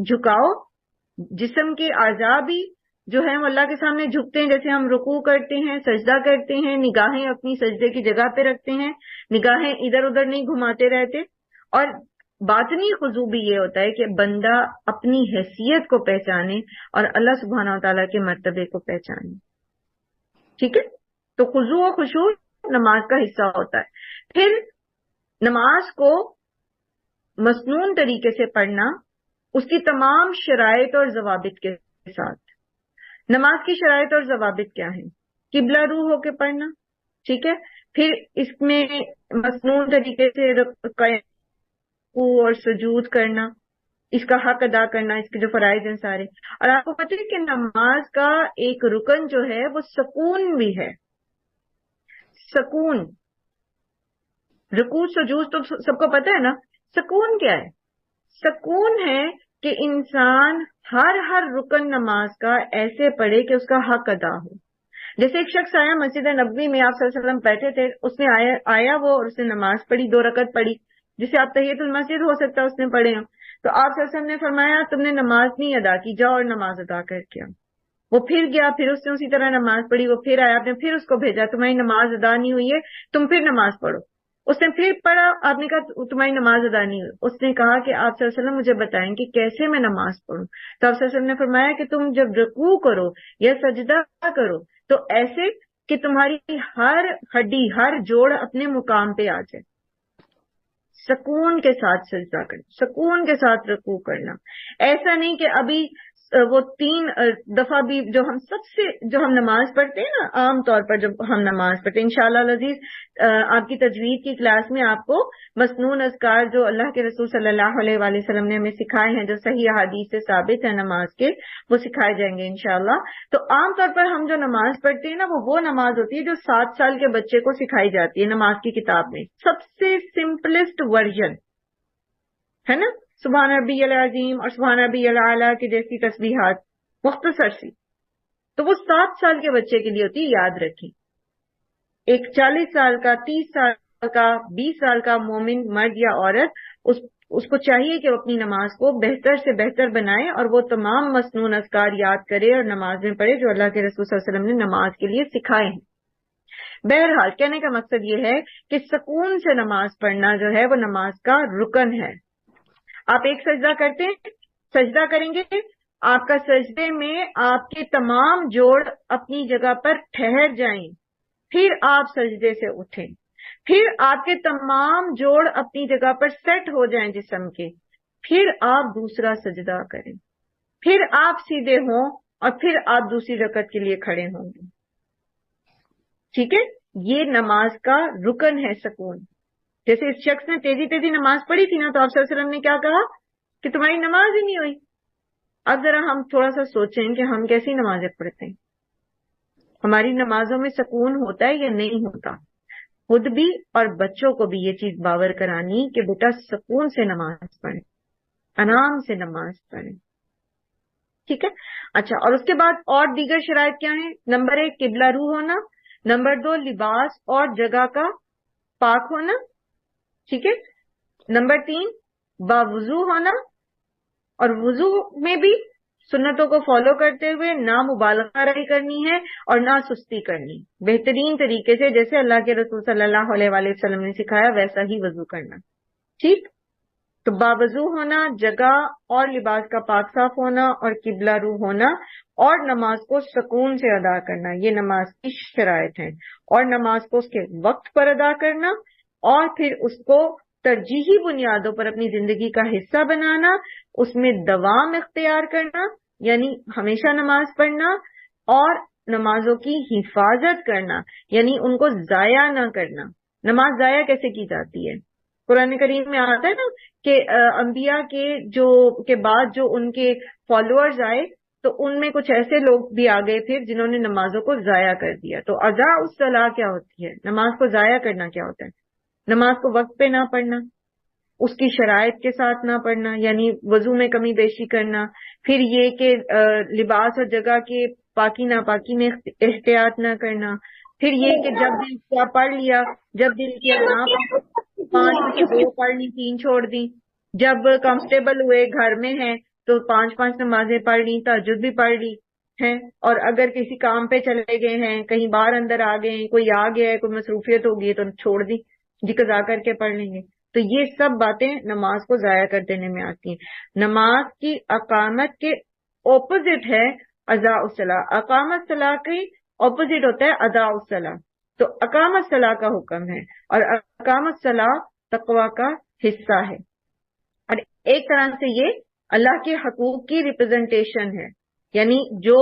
جھکاؤ، جسم کے اعضاء بھی، جو ہیں وہ اللہ کے سامنے جھکتے ہیں، جیسے ہم رکوع کرتے ہیں، سجدہ کرتے ہیں، نگاہیں اپنی سجدے کی جگہ پہ رکھتے ہیں، نگاہیں ادھر ادھر نہیں گھماتے رہتے. اور باطنی خضوع بھی یہ ہوتا ہے کہ بندہ اپنی حیثیت کو پہچانے اور اللہ سبحانہ و تعالیٰ کے مرتبے کو پہچانے. ٹھیک ہے، تو خضوع و خشوع نماز کا حصہ ہوتا ہے. پھر نماز کو مسنون طریقے سے پڑھنا، اس کی تمام شرائط اور ضوابط کے ساتھ. نماز کی شرائط اور ضوابط کیا ہیں؟ قبلہ رو ہو کے پڑھنا، ٹھیک ہے. پھر اس میں مسنون طریقے سے رکوع اور سجود کرنا، اس کا حق ادا کرنا، اس کے جو فرائض ہیں سارے. اور آپ کو پتہ ہے کہ نماز کا ایک رکن جو ہے وہ سکون بھی ہے. سکون، رکوع سجود تو سب کو پتہ ہے نا. سکون کیا ہے؟ سکون ہے کہ انسان ہر رکن نماز کا ایسے پڑھے کہ اس کا حق ادا ہو. جیسے ایک شخص آیا مسجد نبوی میں، آپ صلی اللہ علیہ وسلم بیٹھے تھے، اس نے آیا وہ اور اس نے نماز پڑھی، 2 رکعت پڑھی، جسے آپ تحیۃ المسجد ہو سکتا ہے اس نے پڑھے ہوں. تو آپ صلی اللہ علیہ وسلم نے فرمایا تم نے نماز نہیں ادا کی، جاؤ اور نماز ادا کر کے آؤ. وہ پھر گیا، پھر اس نے اسی طرح نماز پڑھی، وہ پھر آیا، آپ نے پھر اس کو بھیجا تمہاری نماز ادا نہیں ہوئی ہے، تم پھر نماز پڑھو. اس نے پھر پڑھا، آپ نے کہا تمہاری نماز ادا نہیں ہوئی. اس نے کہا کہ آپ صلی اللہ علیہ وسلم مجھے بتائیں کہ کیسے میں نماز پڑھوں. تو آپ صلی اللہ علیہ وسلم نے فرمایا کہ تم جب رکوع کرو یا سجدہ کرو تو ایسے کہ تمہاری ہر ہڈی، ہر جوڑ اپنے مقام پہ آ جائے. سکون کے ساتھ سجدہ کرنا، سکون کے ساتھ رکوع کرنا. ایسا نہیں کہ ابھی وہ 3 دفعہ بھی جو ہم نماز پڑھتے ہیں نا، عام طور پر جب ہم نماز پڑھتے ہیں، انشاءاللہ العزیز آپ کی تجوید کی کلاس میں آپ کو مسنون اذکار جو اللہ کے رسول صلی اللہ علیہ وآلہ وسلم نے ہمیں سکھائے ہیں، جو صحیح احادیث سے ثابت ہے نماز کے، وہ سکھائے جائیں گے انشاءاللہ. تو عام طور پر ہم جو نماز پڑھتے ہیں نا، وہ نماز ہوتی ہے جو 7 سال کے بچے کو سکھائی جاتی ہے نماز کی کتاب میں. سب سے سمپلسٹ ورژن ہے نا، سبحان ربی العظیم اور سبحان ربی الاعلیٰ کی جیسی تسبیحات، مختصر سی. تو وہ 7 سال کے بچے کے لیے ہوتی ہے، یاد رکھیں. ایک 40 سال کا، 30 سال کا، 20 سال کا مومن مرد یا عورت، اس کو چاہیے کہ وہ اپنی نماز کو بہتر سے بہتر بنائے اور وہ تمام مسنون اذکار یاد کرے اور نماز میں پڑھے جو اللہ کے رسول صلی اللہ علیہ وسلم نے نماز کے لیے سکھائے ہیں. بہرحال کہنے کا مقصد یہ ہے کہ سکون سے نماز پڑھنا جو ہے وہ نماز کا رکن ہے. آپ ایک سجدہ کرتے ہیں، سجدہ کریں گے، آپ کا سجدے میں آپ کے تمام جوڑ اپنی جگہ پر ٹھہر جائیں، پھر آپ سجدے سے اٹھیں، پھر آپ کے تمام جوڑ اپنی جگہ پر سیٹ ہو جائیں جسم کے، پھر آپ دوسرا سجدہ کریں، پھر آپ سیدھے ہوں اور پھر آپ دوسری رکعت کے لیے کھڑے ہوں گے. ٹھیک ہے، یہ نماز کا رکن ہے سکون. جیسے اس شخص نے تیزی نماز پڑھی تھی نا، تو آپ صلی اللہ علیہ وسلم نے کیا کہا کہ تمہاری نماز ہی نہیں ہوئی. اب ذرا ہم تھوڑا سا سوچیں کہ ہم کیسی نمازیں پڑھتے ہیں، ہماری نمازوں میں سکون ہوتا ہے یا نہیں ہوتا. خود بھی اور بچوں کو بھی یہ چیز باور کرانی کہ بیٹا سکون سے نماز پڑھیں، آرام سے نماز پڑھیں. ٹھیک ہے. اچھا، اور اس کے بعد اور دیگر شرائط کیا ہیں؟ نمبر 1 قبلہ رو ہونا، نمبر 2 لباس اور جگہ کا پاک ہونا، ٹھیک ہے. نمبر 3 باوضو ہونا، اور وضو میں بھی سنتوں کو فالو کرتے ہوئے نہ مبالغہ رائی کرنی ہے اور نہ سستی کرنی، بہترین طریقے سے جیسے اللہ کے رسول صلی اللہ علیہ وآلہ وسلم نے سکھایا ویسا ہی وضو کرنا. ٹھیک. تو باوضو ہونا، جگہ اور لباس کا پاک صاف ہونا اور قبلہ رو ہونا، اور نماز کو سکون سے ادا کرنا، یہ نماز کی شرائط ہیں. اور نماز کو اس کے وقت پر ادا کرنا، اور پھر اس کو ترجیحی بنیادوں پر اپنی زندگی کا حصہ بنانا، اس میں دوام اختیار کرنا یعنی ہمیشہ نماز پڑھنا، اور نمازوں کی حفاظت کرنا یعنی ان کو ضائع نہ کرنا. نماز ضائع کیسے کی جاتی ہے؟ قرآن کریم میں آتا ہے نا کہ انبیاء کے بعد جو ان کے فالوورز آئے تو ان میں کچھ ایسے لوگ بھی آ گئے پھر جنہوں نے نمازوں کو ضائع کر دیا. تو اضاء الصلاۃ کیا ہوتی ہے؟ نماز کو ضائع کرنا کیا ہوتا ہے؟ نماز کو وقت پہ نہ پڑھنا، اس کی شرائط کے ساتھ نہ پڑھنا یعنی وضو میں کمی بیشی کرنا، پھر یہ کہ لباس اور جگہ کے پاکی ناپاکی میں احتیاط نہ کرنا، پھر یہ کہ جب دل کیا پڑھ لیا، جب دل کیا نہ 5 میں سے 2 پڑھ لی، 3 چھوڑ دی، جب کمفرٹیبل ہوئے گھر میں ہیں تو 5 نمازیں پڑھ لی، تہجد بھی پڑھ لی، ہیں، اور اگر کسی کام پہ چلے گئے ہیں، کہیں باہر اندر آ گئے ہیں، کوئی آ گیا ہے، کوئی مصروفیت ہو گئی ہے تو چھوڑ دی جی، قضا کر کے پڑھ لیں گے. تو یہ سب باتیں نماز کو ضائع کر دینے میں آتی ہیں. نماز کی اقامت کے اپوزٹ ہے اضاء الصلاۃ. اقامت الصلاۃ کی اپوزٹ ہوتا ہے اضاء الصلاۃ. تو اقامت الصلاۃ کا حکم ہے، اور اقامت الصلاۃ تقوی کا حصہ ہے، اور ایک طرح سے یہ اللہ کے حقوق کی ریپرزنٹیشن ہے. یعنی جو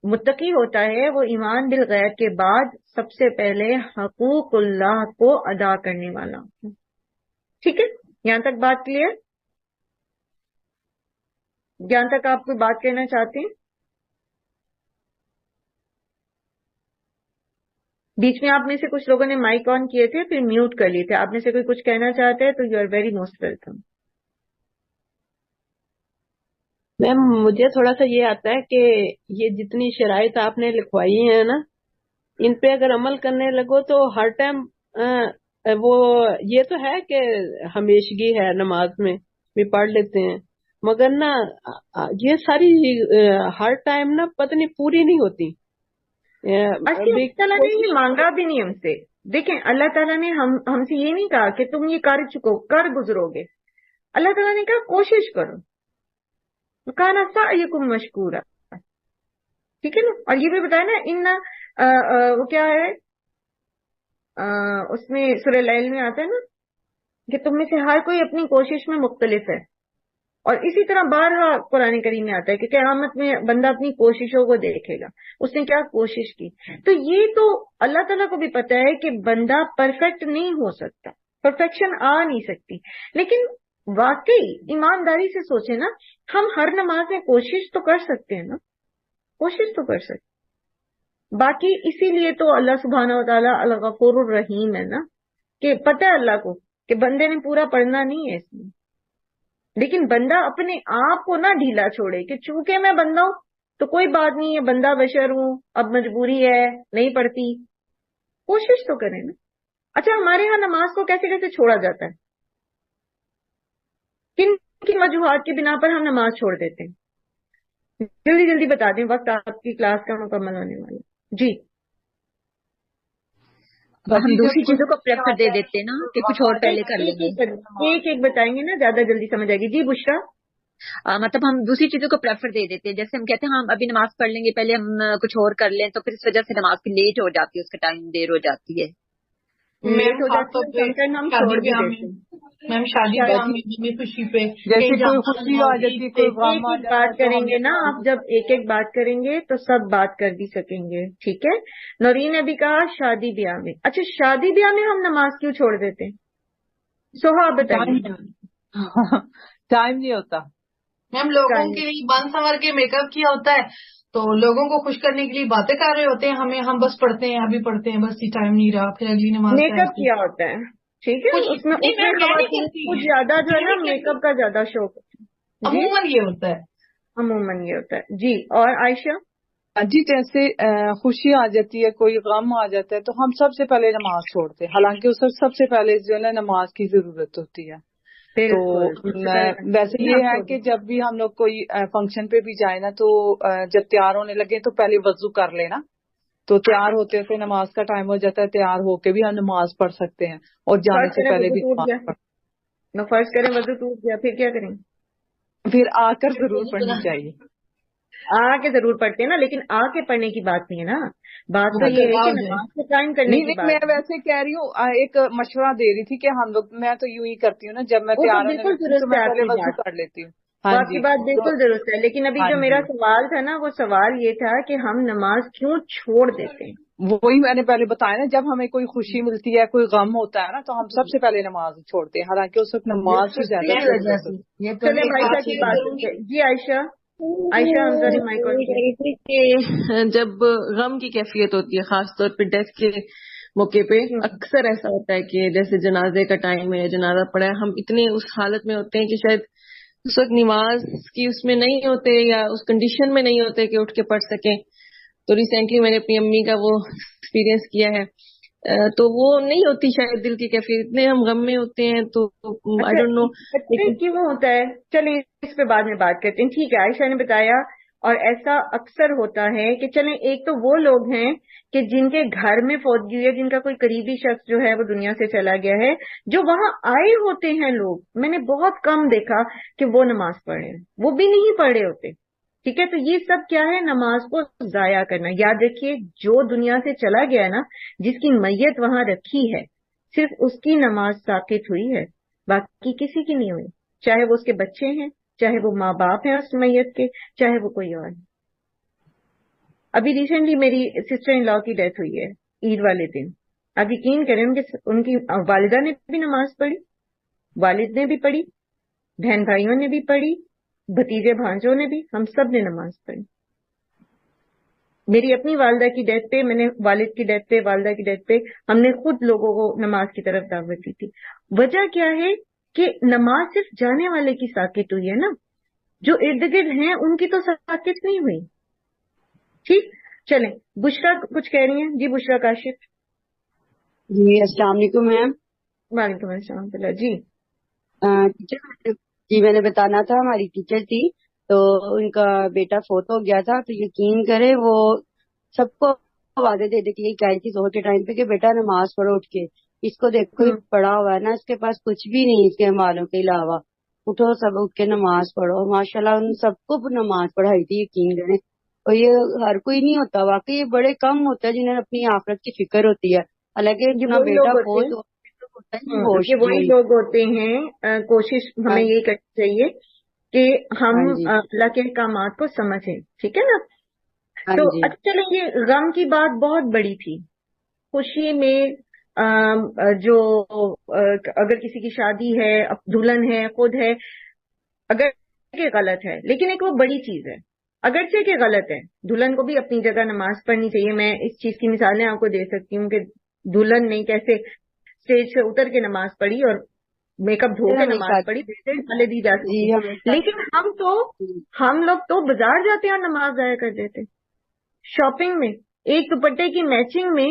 متقی ہوتا ہے وہ ایمان بالغیب کے بعد سب سے پہلے حقوق اللہ کو ادا کرنے والا. ٹھیک ہے، یہاں تک بات کلیئر؟ یہاں تک آپ کوئی بات کہنا چاہتے ہیں؟ بیچ میں آپ میں سے کچھ لوگوں نے مائک آن کیے تھے پھر میوٹ کر لیے تھے. آپ میں سے کوئی کچھ کہنا چاہتے ہیں تو you are very most welcome. Ma'am مجھے تھوڑا سا یہ آتا ہے کہ یہ جتنی شرائط آپ نے لکھوائی ہیں نا، ان پہ اگر عمل کرنے لگو تو ہر ٹائم وہ یہ تو ہے کہ ہمیشگی ہے نماز میں بھی پڑھ لیتے ہیں، مگر نا یہ ساری ہر ٹائم نا پتہ نہیں پوری نہیں ہوتی. اللہ تعالیٰ نے یہ مانگا بھی نہیں ہم سے. دیکھیں اللہ تعالیٰ نے ہم سے یہ نہیں کہا کہ تم یہ کر گزرو گے. اللہ تعالیٰ نے کہا کوشش کرو، کانا سعیکم مشکورا. ٹھیک ہے نا. اور یہ بھی بتایا نا ان وہ کیا ہے اس میں سورہ لیل میں آتا ہے نا کہ تم میں سے ہر کوئی اپنی کوشش میں مختلف ہے. اور اسی طرح بارہا قرآن کریم میں آتا ہے کہ قیامت میں بندہ اپنی کوششوں کو دیکھے گا اس نے کیا کوشش کی. تو یہ تو اللہ تعالیٰ کو بھی پتا ہے کہ بندہ پرفیکٹ نہیں ہو سکتا، پرفیکشن آ نہیں سکتی. لیکن واقعی ایمانداری سے سوچیں نا، ہم ہر نماز میں کوشش تو کر سکتے ہیں نا، کوشش تو کر سکتے. باقی اسی لیے تو اللہ سبحانہ و تعالیٰ الغفور الرحیم ہے نا، کہ پتہ ہے اللہ کو کہ بندے نے پورا پڑھنا نہیں ہے اس میں. لیکن بندہ اپنے آپ کو نہ ڈھیلا چھوڑے کہ چونکہ میں بندہ ہوں تو کوئی بات نہیں ہے، بندہ بشر ہوں، اب مجبوری ہے نہیں پڑھتی. کوشش تو کریں نا. اچھا ہمارے ہاں نماز کو کیسے کیسے چھوڑا جاتا ہے، کن کی وجوہات کی بنا پر ہم نماز چھوڑ دیتے ہیں؟ جلدی جلدی بتا دیں، وقت آپ کی کلاس کا مکمل ہونے والا. جی ہم دوسری چیزوں کو پریفر دے دیتے نا کہ کچھ اور پہلے کر لیں گے. ایک ایک بتائیں گے نا، زیادہ جلدی سمجھ آئے گی. جی بشرا. مطلب ہم دوسری چیزوں کو پریفر دے دیتے ہیں. جیسے ہم کہتے ہیں ہم ابھی نماز پڑھ لیں گے، پہلے ہم کچھ اور کر لیں، تو پھر اس وجہ سے نماز کی لیٹ ہو جاتی ہے، اس کا ٹائم دیر ہو جاتی ہے. لیٹ ہو جاتی ہے، ہم چھوڑ بھی دیتے ہیں. میم شادی میں خوشی پہ جیسے کوئی خوشی آ جاتی ہے، کوئی غم آ ایک جاتا ہے بات کریں گے نا آپ، جب ایک ایک بات کریں گے تو سب بات کر بھی سکیں گے. ٹھیک ہے. نورین نے بھی کہا شادی بیاہ میں. اچھا شادی بیاہ میں ہم نماز کیوں چھوڑ دیتے ہیں؟ سوہا بتائیے. ٹائم نہیں ہوتا میم. لوگوں کے لیے بن سنور کے میک اپ کیا ہوتا ہے تو لوگوں کو خوش کرنے کے لیے باتیں کر رہے ہوتے ہیں، ہم بس پڑھتے ہیں، ابھی پڑھتے ہیں، بس ٹائم نہیں رہا، پھر اگلی نماز میک اپ کیا ہوتا ہے. ٹھیک ہے. اس میں کچھ زیادہ جو ہے نا میک اپ کا زیادہ شوق ہے. عموماً یہ ہوتا ہے. عموماً یہ ہوتا ہے. جی اور عائشہ. جی جیسے خوشی آ جاتی ہے، کوئی غم آ جاتا ہے تو ہم سب سے پہلے نماز چھوڑتے ہیں، حالانکہ اس سب سے پہلے جو ہے نا نماز کی ضرورت ہوتی ہے. تو ویسے یہ ہے کہ جب بھی ہم لوگ کوئی فنکشن پہ بھی جائیں نا تو جب تیار ہونے لگے تو پہلے وضو کر لینا، تو تیار ہوتے ہوتے نماز کا ٹائم ہو جاتا ہے، تیار ہو کے بھی ہم نماز پڑھ سکتے ہیں اور جانے سے پہلے بھی نماز فرض کریں وضو ٹوٹ گیا پھر کیا کریں؟ پھر آ کر ضرور پڑھنی چاہیے. آ کے ضرور پڑھتے ہیں نا، لیکن آ کے پڑھنے کی بات نہیں ہے نا. بات تو یہ ہے کہ نماز کو قائم کرنے کی بات. میں ویسے کہہ رہی ہوں، ایک مشورہ دے رہی تھی کہ ہم لوگ، میں تو یوں ہی کرتی ہوں نا، جب میں تیار ہونے لگتی ہوں تو میں پہلے وضو کر لیتی ہوں. آپ کی بات بالکل درست ہے، لیکن ابھی جو میرا سوال تھا نا وہ سوال یہ تھا کہ ہم نماز کیوں چھوڑ دیتے ہیں. وہی میں نے پہلے بتایا نا، جب ہمیں کوئی خوشی ملتی ہے، کوئی غم ہوتا ہے نا تو ہم سب سے پہلے نماز چھوڑتے ہیں، حالانکہ اس وقت نماز سے زیادہ. جی عائشہ. جب غم کی کیفیت ہوتی ہے، خاص طور پہ ڈیتھ کے موقع پہ اکثر ایسا ہوتا ہے کہ جیسے جنازے کا ٹائم ہے، جنازہ پڑا ہے، ہم اتنے اس حالت میں ہوتے ہیں کہ شاید اس وقت نماز کی اس میں نہیں ہوتے یا اس کنڈیشن میں نہیں ہوتے کہ اٹھ کے پڑھ سکیں. تو ریسنٹلی میں نے اپنی امی کا وہ ایکسپیرینس کیا ہے، تو وہ نہیں ہوتی شاید دل کی کیفیت، اتنے ہم غم میں ہوتے ہیں. تو آئی ڈونٹ نو کیوں ہوتا ہے. چلیے اس پہ بعد میں بات کرتے ہیں. ٹھیک ہے. عائشہ نے بتایا اور ایسا اکثر ہوتا ہے کہ چلیں ایک تو وہ لوگ ہیں کہ جن کے گھر میں فوتگی ہوئی ہے، جن کا کوئی قریبی شخص جو ہے وہ دنیا سے چلا گیا ہے، جو وہاں آئے ہوتے ہیں لوگ، میں نے بہت کم دیکھا کہ وہ نماز پڑھے، وہ بھی نہیں پڑھے ہوتے. ٹھیک ہے، تو یہ سب کیا ہے؟ نماز کو ضائع کرنا. یاد رکھیے جو دنیا سے چلا گیا ہے نا، جس کی میت وہاں رکھی ہے، صرف اس کی نماز ساقط ہوئی ہے، باقی کسی کی نہیں ہوئی، چاہے وہ اس کے بچے ہیں، چاہے وہ ماں باپ ہیں اس میت کے، چاہے وہ کوئی اور. ابھی ریسنٹلی میری سسٹر ان لا کی ڈیتھ ہوئی ہے عید والے دن. آپ یقین کریں ان کی والدہ نے بھی نماز پڑھی، والد نے بھی پڑھی، بہن بھائیوں نے بھی پڑھی، بھتیجے بھانجوں نے بھی، ہم سب نے نماز پڑھی. میری اپنی والدہ کی ڈیتھ پہ، میں نے والد کی ڈیتھ پہ، والدہ کی ڈیتھ پہ ہم نے خود لوگوں کو نماز کی طرف دعوت دی تھی. وجہ کیا ہے کہ نماز صرف جانے والے کی ساقط ہوئی ہے نا، جو ارد گرد ہیں ان کی تو ساقط نہیں ہوئی. ٹھیک، چلیں بشرا کچھ کہہ رہی ہیں. جی بشرا کاشف. جی السلام علیکم میم. وعلیکم السلام. جی ٹیچر، جی میں نے بتانا تھا، ہماری ٹیچر تھی تو ان کا بیٹا فوت ہو گیا تھا، تو یقین کرے وہ سب کو وعدے دے کے لیے آئی تھی ظہر کے ٹائم پہ کہ بیٹا نماز پڑھو اٹھ کے. اس کو دیکھو پڑا ہوا ہے نا، اس کے پاس کچھ بھی نہیں اس کے مالوں کے علاوہ، اٹھو سب اٹھ کے نماز پڑھو. ماشاءاللہ ان سب کو نماز پڑھائی تھی، یقین کریں. اور یہ ہر کوئی نہیں ہوتا، واقعی یہ بڑے کم ہوتا ہے جنہیں اپنی آخرت کی فکر ہوتی ہے. حالانکہ اپنا بیٹا فوت یہ وہی لوگ ہوتے ہیں. کوشش ہمیں یہ کرنی چاہیے کہ ہم اللہ کے احکامات کو سمجھیں. ٹھیک ہے نا. تو اچھا چلیں، یہ غم کی بات بہت بڑی تھی. خوشی میں جو اگر کسی کی شادی ہے، دلہن ہے، خود ہے، اگر کہ غلط ہے لیکن ایک وہ بڑی چیز ہے. اگرچہ کہ غلط ہے، دلہن کو بھی اپنی جگہ نماز پڑھنی چاہیے. میں اس چیز کی مثالیں آپ کو دے سکتی ہوں کہ دلہن نے کیسے اسٹیج سے اتر کے نماز پڑھی اور میک اپ دھو کے نماز پڑھی، دی جا سکتی. لیکن ہم لوگ تو بازار جاتے ہیں اور نماز ضائع کر دیتے. شاپنگ میں ایک دوپٹے کی میچنگ میں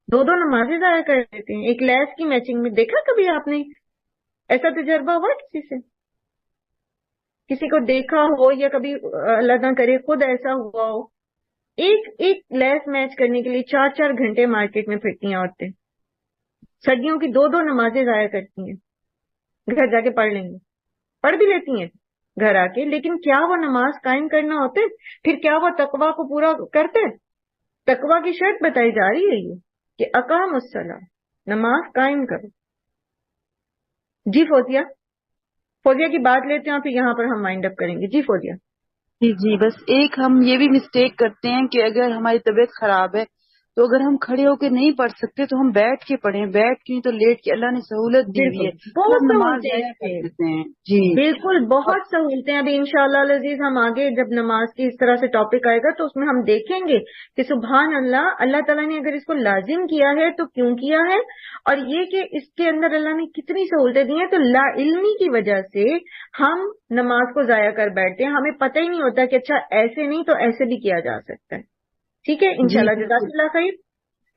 دو نمازیں ضائع کر دیتے ہیں. ایک لیس کی میچنگ میں. دیکھا کبھی آپ نے ایسا تجربہ ہوا کسی سے؟ کسی کو دیکھا ہو یا کبھی اللہ نہ کرے خود ایسا ہوا ہو؟ ایک لیس میچ کرنے کے لیے 4 گھنٹے مارکیٹ میں پھرتی ہیں عورتیں. سردیوں کی 2 نمازیں ضائع کرتی ہیں. گھر جا کے پڑھ لیں گے، پڑھ بھی لیتی ہیں گھر آ کے، لیکن کیا وہ نماز قائم کرنا ہوتے؟ پھر کیا وہ تقوی کو پورا کرتے؟ تقوی کی شرط بتائی جا رہی ہے یہ کہ اقام الصلاۃ، نماز قائم کرو. جی فوزیہ کی بات لیتے ہیں اور پھر یہاں پر ہم وائنڈ اپ کریں گے. جی فوزیہ. جی بس ایک ہم یہ بھی مسٹیک کرتے ہیں کہ اگر ہماری طبیعت خراب ہے تو اگر ہم کھڑے ہو کے نہیں پڑھ سکتے تو ہم بیٹھ کے پڑھیں، بیٹھ کے تو لیٹ کے. اللہ نے سہولت دی ہوئی ہے، بہت نماز سہولتیں ہیں. جی بالکل بہت سہولتیں. ابھی انشاءاللہ العزیز ہم آگے جب نماز کی اس طرح سے ٹاپک آئے گا تو اس میں ہم دیکھیں گے کہ سبحان اللہ تعالیٰ نے اگر اس کو لازم کیا ہے تو کیوں کیا ہے، اور یہ کہ اس کے اندر اللہ نے کتنی سہولتیں دی ہیں. تو لا علمی کی وجہ سے ہم نماز کو ضائع کر بیٹھتے ہیں، ہمیں پتہ ہی نہیں ہوتا کہ اچھا ایسے نہیں تو ایسے بھی کیا جا سکتا ہے. ٹھیک ہے انشاءاللہ. جزاک اللہ خیر.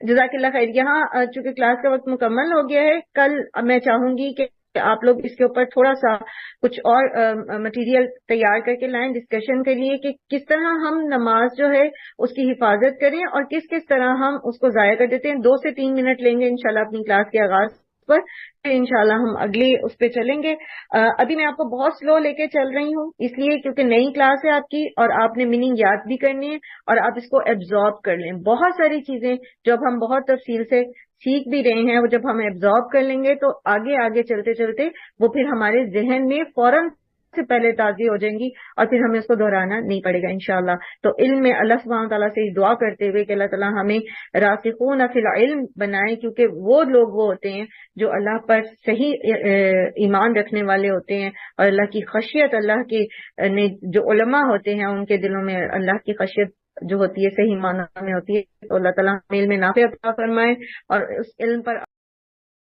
جزاک اللہ خیر. یہاں چونکہ کلاس کا وقت مکمل ہو گیا ہے، کل میں چاہوں گی کہ آپ لوگ اس کے اوپر تھوڑا سا کچھ اور مٹیریل تیار کر کے لائیں ڈسکشن کے لیے کہ کس طرح ہم نماز جو ہے اس کی حفاظت کریں اور کس طرح ہم اس کو ضائع کر دیتے ہیں. 2 سے 3 منٹ لیں گے انشاءاللہ اپنی کلاس کے آغاز پر، پھر انشاءاللہ ہم اگلی اس پہ چلیں گے. ابھی میں آپ کو بہت سلو لے کے چل رہی ہوں، اس لیے کیونکہ نئی کلاس ہے آپ کی اور آپ نے میننگ یاد بھی کرنی ہے اور آپ اس کو ایبزارب کر لیں. بہت ساری چیزیں جو اب ہم بہت تفصیل سے سیکھ بھی رہے ہیں، وہ جب ہم ایبزارب کر لیں گے تو آگے چلتے چلتے وہ پھر ہمارے ذہن میں فوراً سے پہلے تازی ہو جائیں گی اور پھر ہمیں اس کو دہرانا نہیں پڑے گا انشاءاللہ. تو علم میں اللہ سبحانہ تعالیٰ سے دعا کرتے ہوئے کہ اللہ تعالیٰ ہمیں راسخون فی العلم بنائے، کیونکہ وہ لوگ وہ ہوتے ہیں جو اللہ پر صحیح ایمان رکھنے والے ہوتے ہیں اور اللہ کی خشیت، اللہ کے جو علماء ہوتے ہیں ان کے دلوں میں اللہ کی خشیت جو ہوتی ہے صحیح معنی میں ہوتی ہے. تو اللہ تعالیٰ علم نافع عطا فرمائے اور اس علم پر